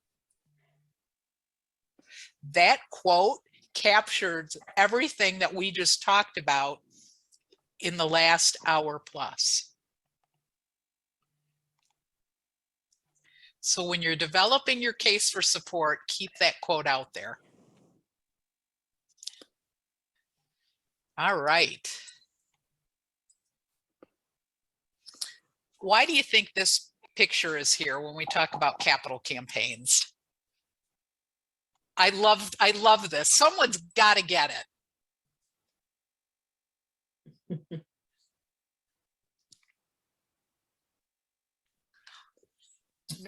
That quote captures everything that we just talked about in the last hour plus. So when you're developing your case for support, keep that quote out there. All right. Why do you think this picture is here when we talk about capital campaigns? I love this. Someone's got to get it.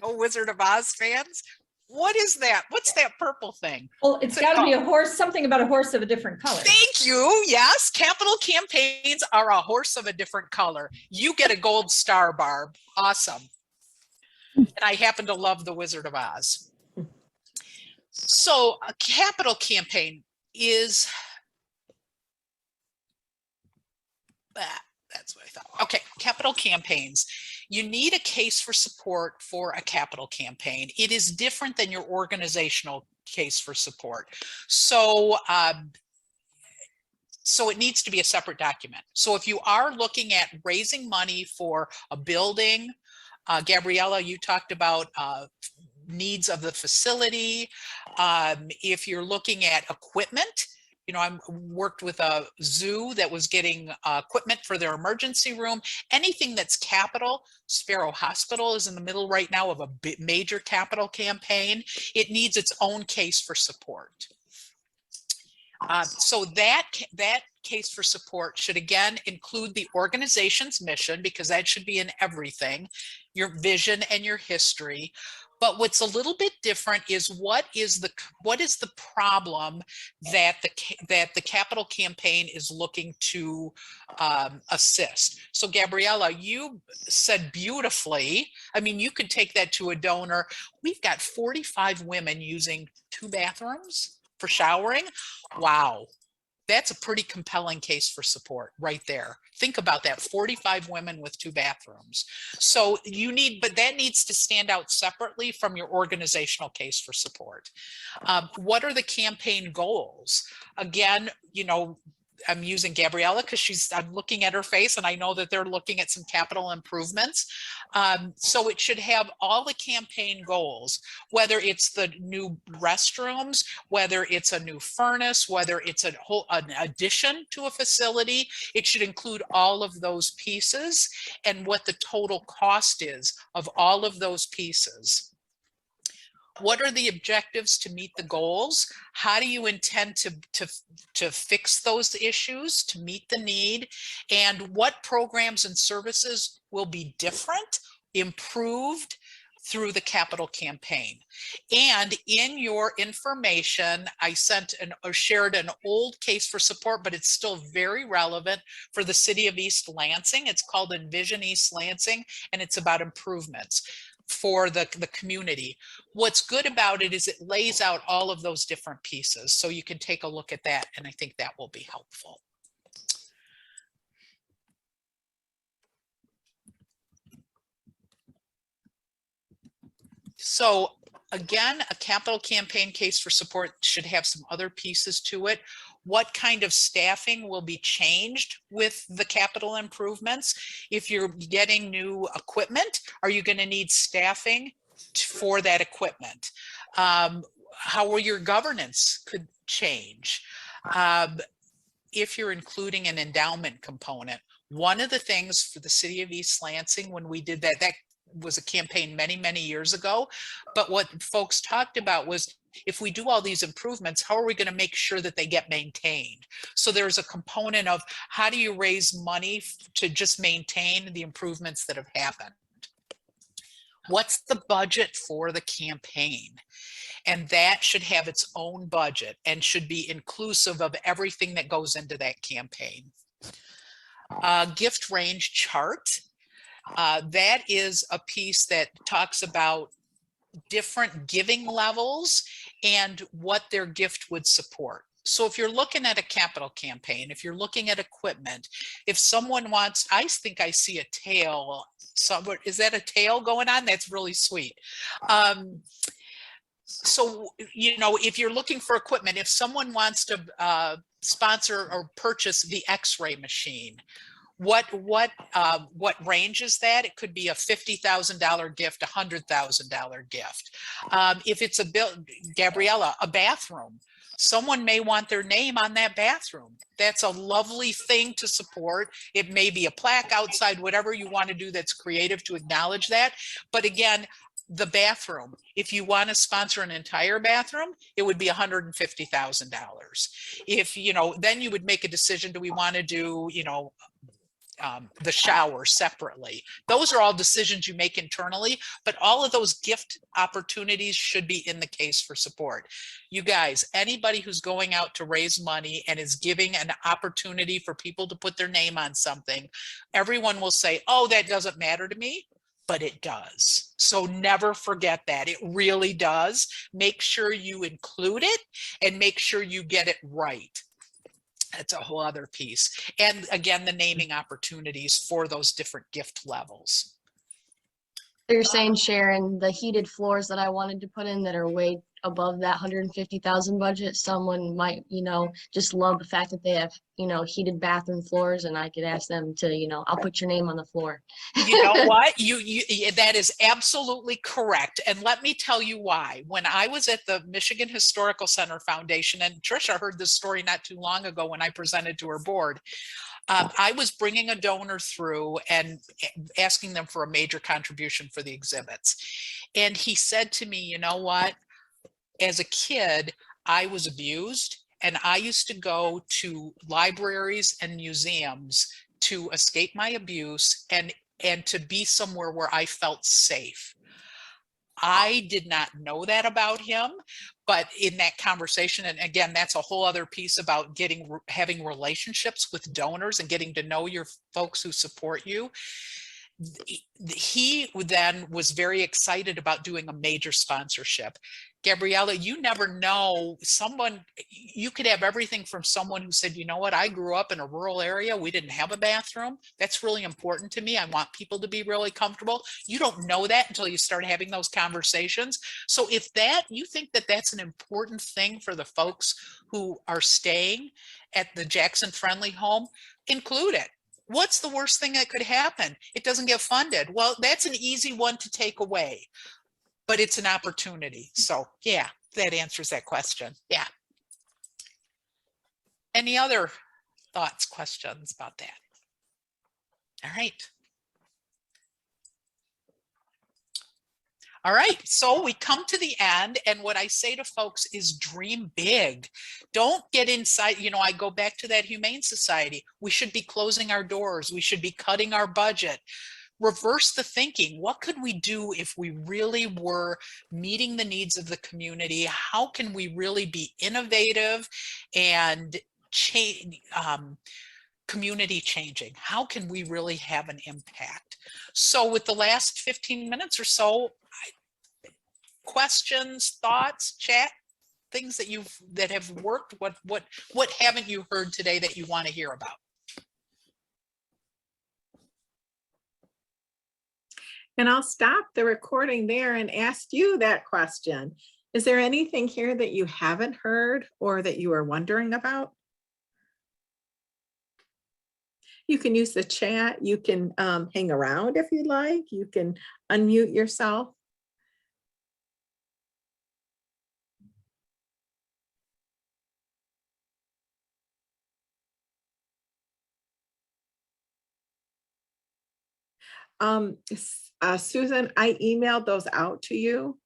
No Wizard of Oz fans? What is that? What's that purple thing? Well, it's got to be a horse, something about a horse of a different color. Thank you. Yes, capital campaigns are a horse of a different color. You get a gold star, Barb. Awesome. And I happen to love the Wizard of Oz. So a capital campaign is That's what I thought. Okay, capital campaigns. You need a case for support for a capital campaign. It is different than your organizational case for support. So, so it needs to be a separate document. So if you are looking at raising money for a building, Gabriella, you talked about needs of the facility. If you're looking at equipment, you know, I worked with a zoo that was getting equipment for their emergency room. Anything that's capital, Sparrow Hospital is in the middle right now of a major capital campaign. It needs its own case for support. So that case for support should again include the organization's mission, because that should be in everything, your vision and your history. But what's a little bit different is what is the problem that the capital campaign is looking to assist. So Gabriella, you said beautifully, I mean, you could take that to a donor. We've got 45 women using 2 bathrooms for showering. Wow. That's a pretty compelling case for support right there. Think about that, 45 women with 2 bathrooms. So you need, but that needs to stand out separately from your organizational case for support. What are the campaign goals? Again, you know, I'm using Gabriella because I'm looking at her face and I know that they're looking at some capital improvements. So it should have all the campaign goals, whether it's the new restrooms, whether it's a new furnace, whether it's an addition to a facility. It should include all of those pieces and what the total cost is of all of those pieces. What are the objectives to meet the goals? How do you intend to fix those issues, to meet the need? And what programs and services will be different, improved through the capital campaign? And in your information, I shared an old case for support, but it's still very relevant for the city of East Lansing. It's called Envision East Lansing, and it's about improvements for the community. What's good about it is it lays out all of those different pieces. So you can take a look at that, and I think that will be helpful. So again, a capital campaign case for support should have some other pieces to it. What kind of staffing will be changed with the capital improvements? If you're getting new equipment, are you going to need staffing for that equipment? How will your governance could change? If you're including an endowment component, one of the things for the city of East Lansing, when we did that was a campaign many, many years ago. But what folks talked about was, if we do all these improvements, how are we going to make sure that they get maintained? So there's a component of how do you raise money to just maintain the improvements that have happened? What's the budget for the campaign? And that should have its own budget and should be inclusive of everything that goes into that campaign. Gift range chart. That is a piece that talks about different giving levels and what their gift would support. So if you're looking at a capital campaign, if you're looking at equipment, if someone wants, I think I see a tail somewhere. Is that a tail going on? That's really sweet. So, you know, if you're looking for equipment, if someone wants to sponsor or purchase the X-ray machine, what range is that? It could be a $50,000 gift, $100,000 gift. If it's Gabriella, a bathroom, someone may want their name on that bathroom. That's a lovely thing to support. It may be a plaque outside, whatever you want to do that's creative to acknowledge that. But again, the bathroom, if you want to sponsor an entire bathroom, it would be $150,000. If, you know, then you would make a decision, do we want to do, you know, the shower separately? Those are all decisions you make internally, but all of those gift opportunities should be in the case for support. You guys, anybody who's going out to raise money and is giving an opportunity for people to put their name on something, everyone will say, oh, that doesn't matter to me, but it does. So never forget that. It really does. Make sure you include it and make sure you get it right. That's a whole other piece. And again, the naming opportunities for those different gift levels. You're saying, Sharon, the heated floors that I wanted to put in that are way above that 150,000 budget, someone might, just love the fact that they have, heated bathroom floors, and I could ask them to, I'll put your name on the floor. You know what? That is absolutely correct. And let me tell you why. When I was at the Michigan Historical Center Foundation, and Tricia heard this story not too long ago when I presented to her board, I was bringing a donor through and asking them for a major contribution for the exhibits. And he said to me, you know what? As a kid, I was abused, and I used to go to libraries and museums to escape my abuse and to be somewhere where I felt safe. I did not know that about him, but in that conversation, and again, that's a whole other piece about having relationships with donors and getting to know your folks who support you. He then was very excited about doing a major sponsorship. Gabriella, you never know, you could have everything from someone who said, you know what, I grew up in a rural area, we didn't have a bathroom. That's really important to me. I want people to be really comfortable. You don't know that until you start having those conversations. So if you think that that's an important thing for the folks who are staying at the Jackson Friendly Home, include it. What's the worst thing that could happen? It doesn't get funded. Well, that's an easy one to take away, but it's an opportunity. So yeah, that answers that question. Yeah. Any other thoughts, questions about that? All right. All right, so we come to the end, and what I say to folks is dream big. Don't get inside, I go back to that Humane Society. We should be closing our doors. We should be cutting our budget. Reverse the thinking. What could we do if we really were meeting the needs of the community? How can we really be innovative and community changing? How can we really have an impact? So with the last 15 minutes or so, questions, thoughts, chat, things that have worked, what haven't you heard today that you want to hear about? And I'll stop the recording there and ask you that question. Is there anything here that you haven't heard or that you are wondering about? You can use the chat. You can hang around if you'd like. You can unmute yourself. Susan, I emailed those out to you.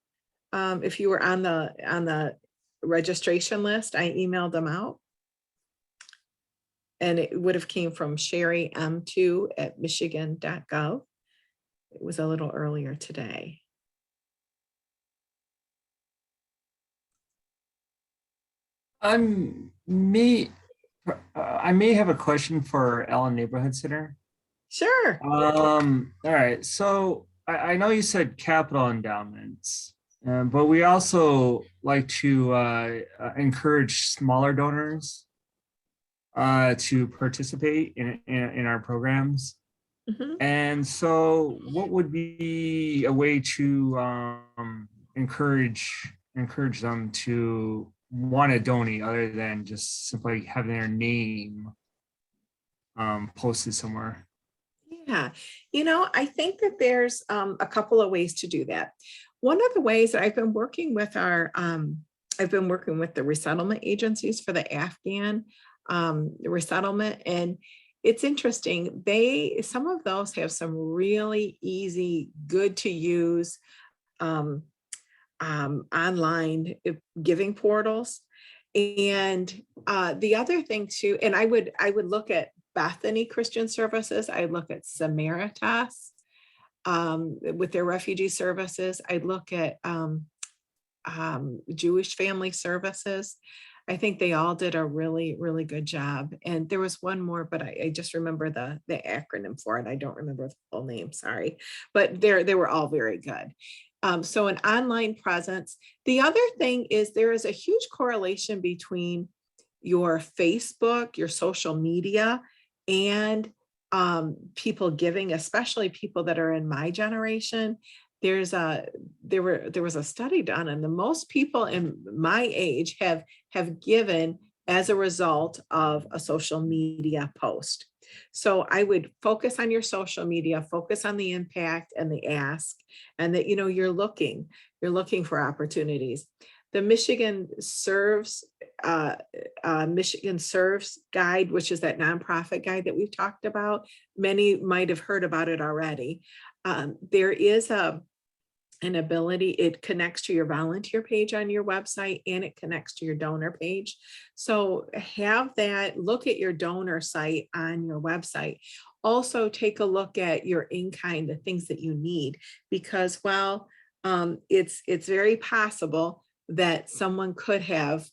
If you were on the registration list, I emailed them out. And it would have came from Sherry m2@michigan.gov. It was a little earlier today. I may have a question for Allen Neighborhood Center. Sure. All right. So I know you said capital endowments, but we also like to encourage smaller donors to participate in our programs. Mm-hmm. And so what would be a way to encourage them to want to donate other than just simply having their name posted somewhere? Yeah, I think that there's a couple of ways to do that. One of the ways that I've been working with I've been working with the resettlement agencies for the Afghan resettlement, and it's interesting. Some of those have some really easy, good to use online giving portals. And the other thing too, and I would look at Bethany Christian Services. I look at Samaritas with their refugee services. I look at Jewish Family Services. I think they all did a really, really good job. And there was one more, but I just remember the acronym for it. I don't remember the full name, sorry. But they were all very good. So an online presence. The other thing is there is a huge correlation between your Facebook, your social media, and people giving, especially people that are in my generation. There was a study done, and the most people in my age have given as a result of a social media post. So I would focus on your social media, focus on the impact and the ask, and that, you know, you're looking for opportunities. The Michigan Serves guide, which is that nonprofit guide that we've talked about. Many might have heard about it already. There is an ability, it connects to your volunteer page on your website, and it connects to your donor page. So have that, look at your donor site on your website. Also take a look at your in-kind, the things that you need, because while it's very possible that someone could have,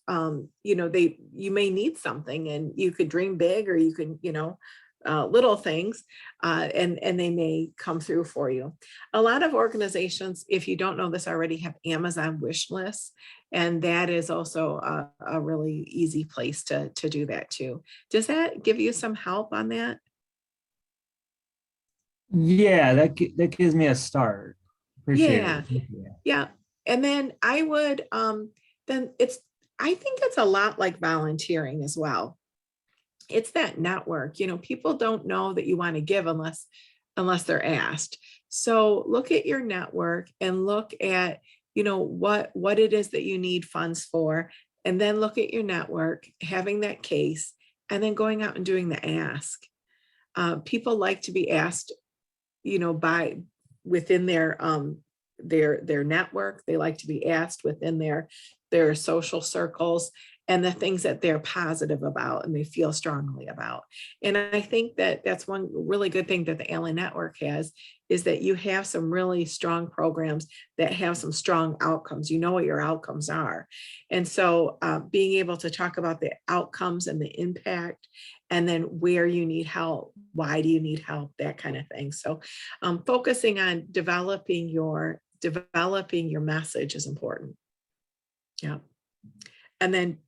you know, you may need something, and you could dream big, or you can, you know, little things, and they may come through for you. A lot of organizations, if you don't know this already, have Amazon wish lists, and that is also a really easy place to do that too. Does that give you some help on that? Yeah, that gives me a start. Appreciate Yeah. it. Yeah. And then I would, then I think it's a lot like volunteering as well. It's that network, you know, people don't know that you want to give unless they're asked. So look at your network and look at, you know, what it is that you need funds for, and then look at your network, having that case, and then going out and doing the ask. People like to be asked, you know, within their network. They like to be asked within their social circles, and the things that they're positive about and they feel strongly about. And I think that that's one really good thing that the Allen Network has, is that you have some really strong programs that have some strong outcomes. You know what your outcomes are. And so being able to talk about the outcomes and the impact, and then where you need help, why do you need help, that kind of thing. So focusing on developing your message is important. Yeah. And then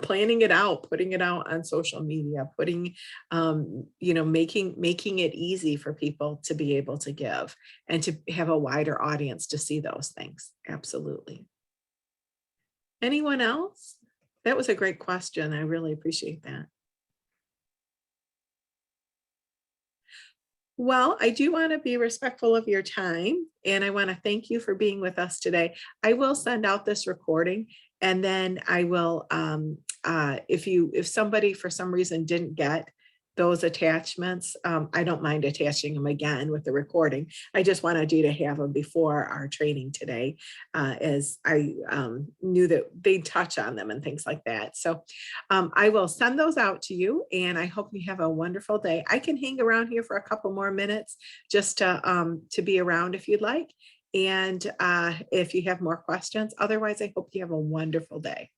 planning it out, putting it out on social media, putting, you know, making it easy for people to be able to give and to have a wider audience to see those things. Absolutely. Anyone else? That was a great question. I really appreciate that. Well, I do want to be respectful of your time, and I want to thank you for being with us today. I will send out this recording, and then I will, if somebody for some reason didn't get those attachments, I don't mind attaching them again with the recording. I just wanted you to have them before our training today, as I knew that they'd touch on them and things like that. So I will send those out to you, and I hope you have a wonderful day. I can hang around here for a couple more minutes just to be around if you'd like. And if you have more questions, otherwise, I hope you have a wonderful day.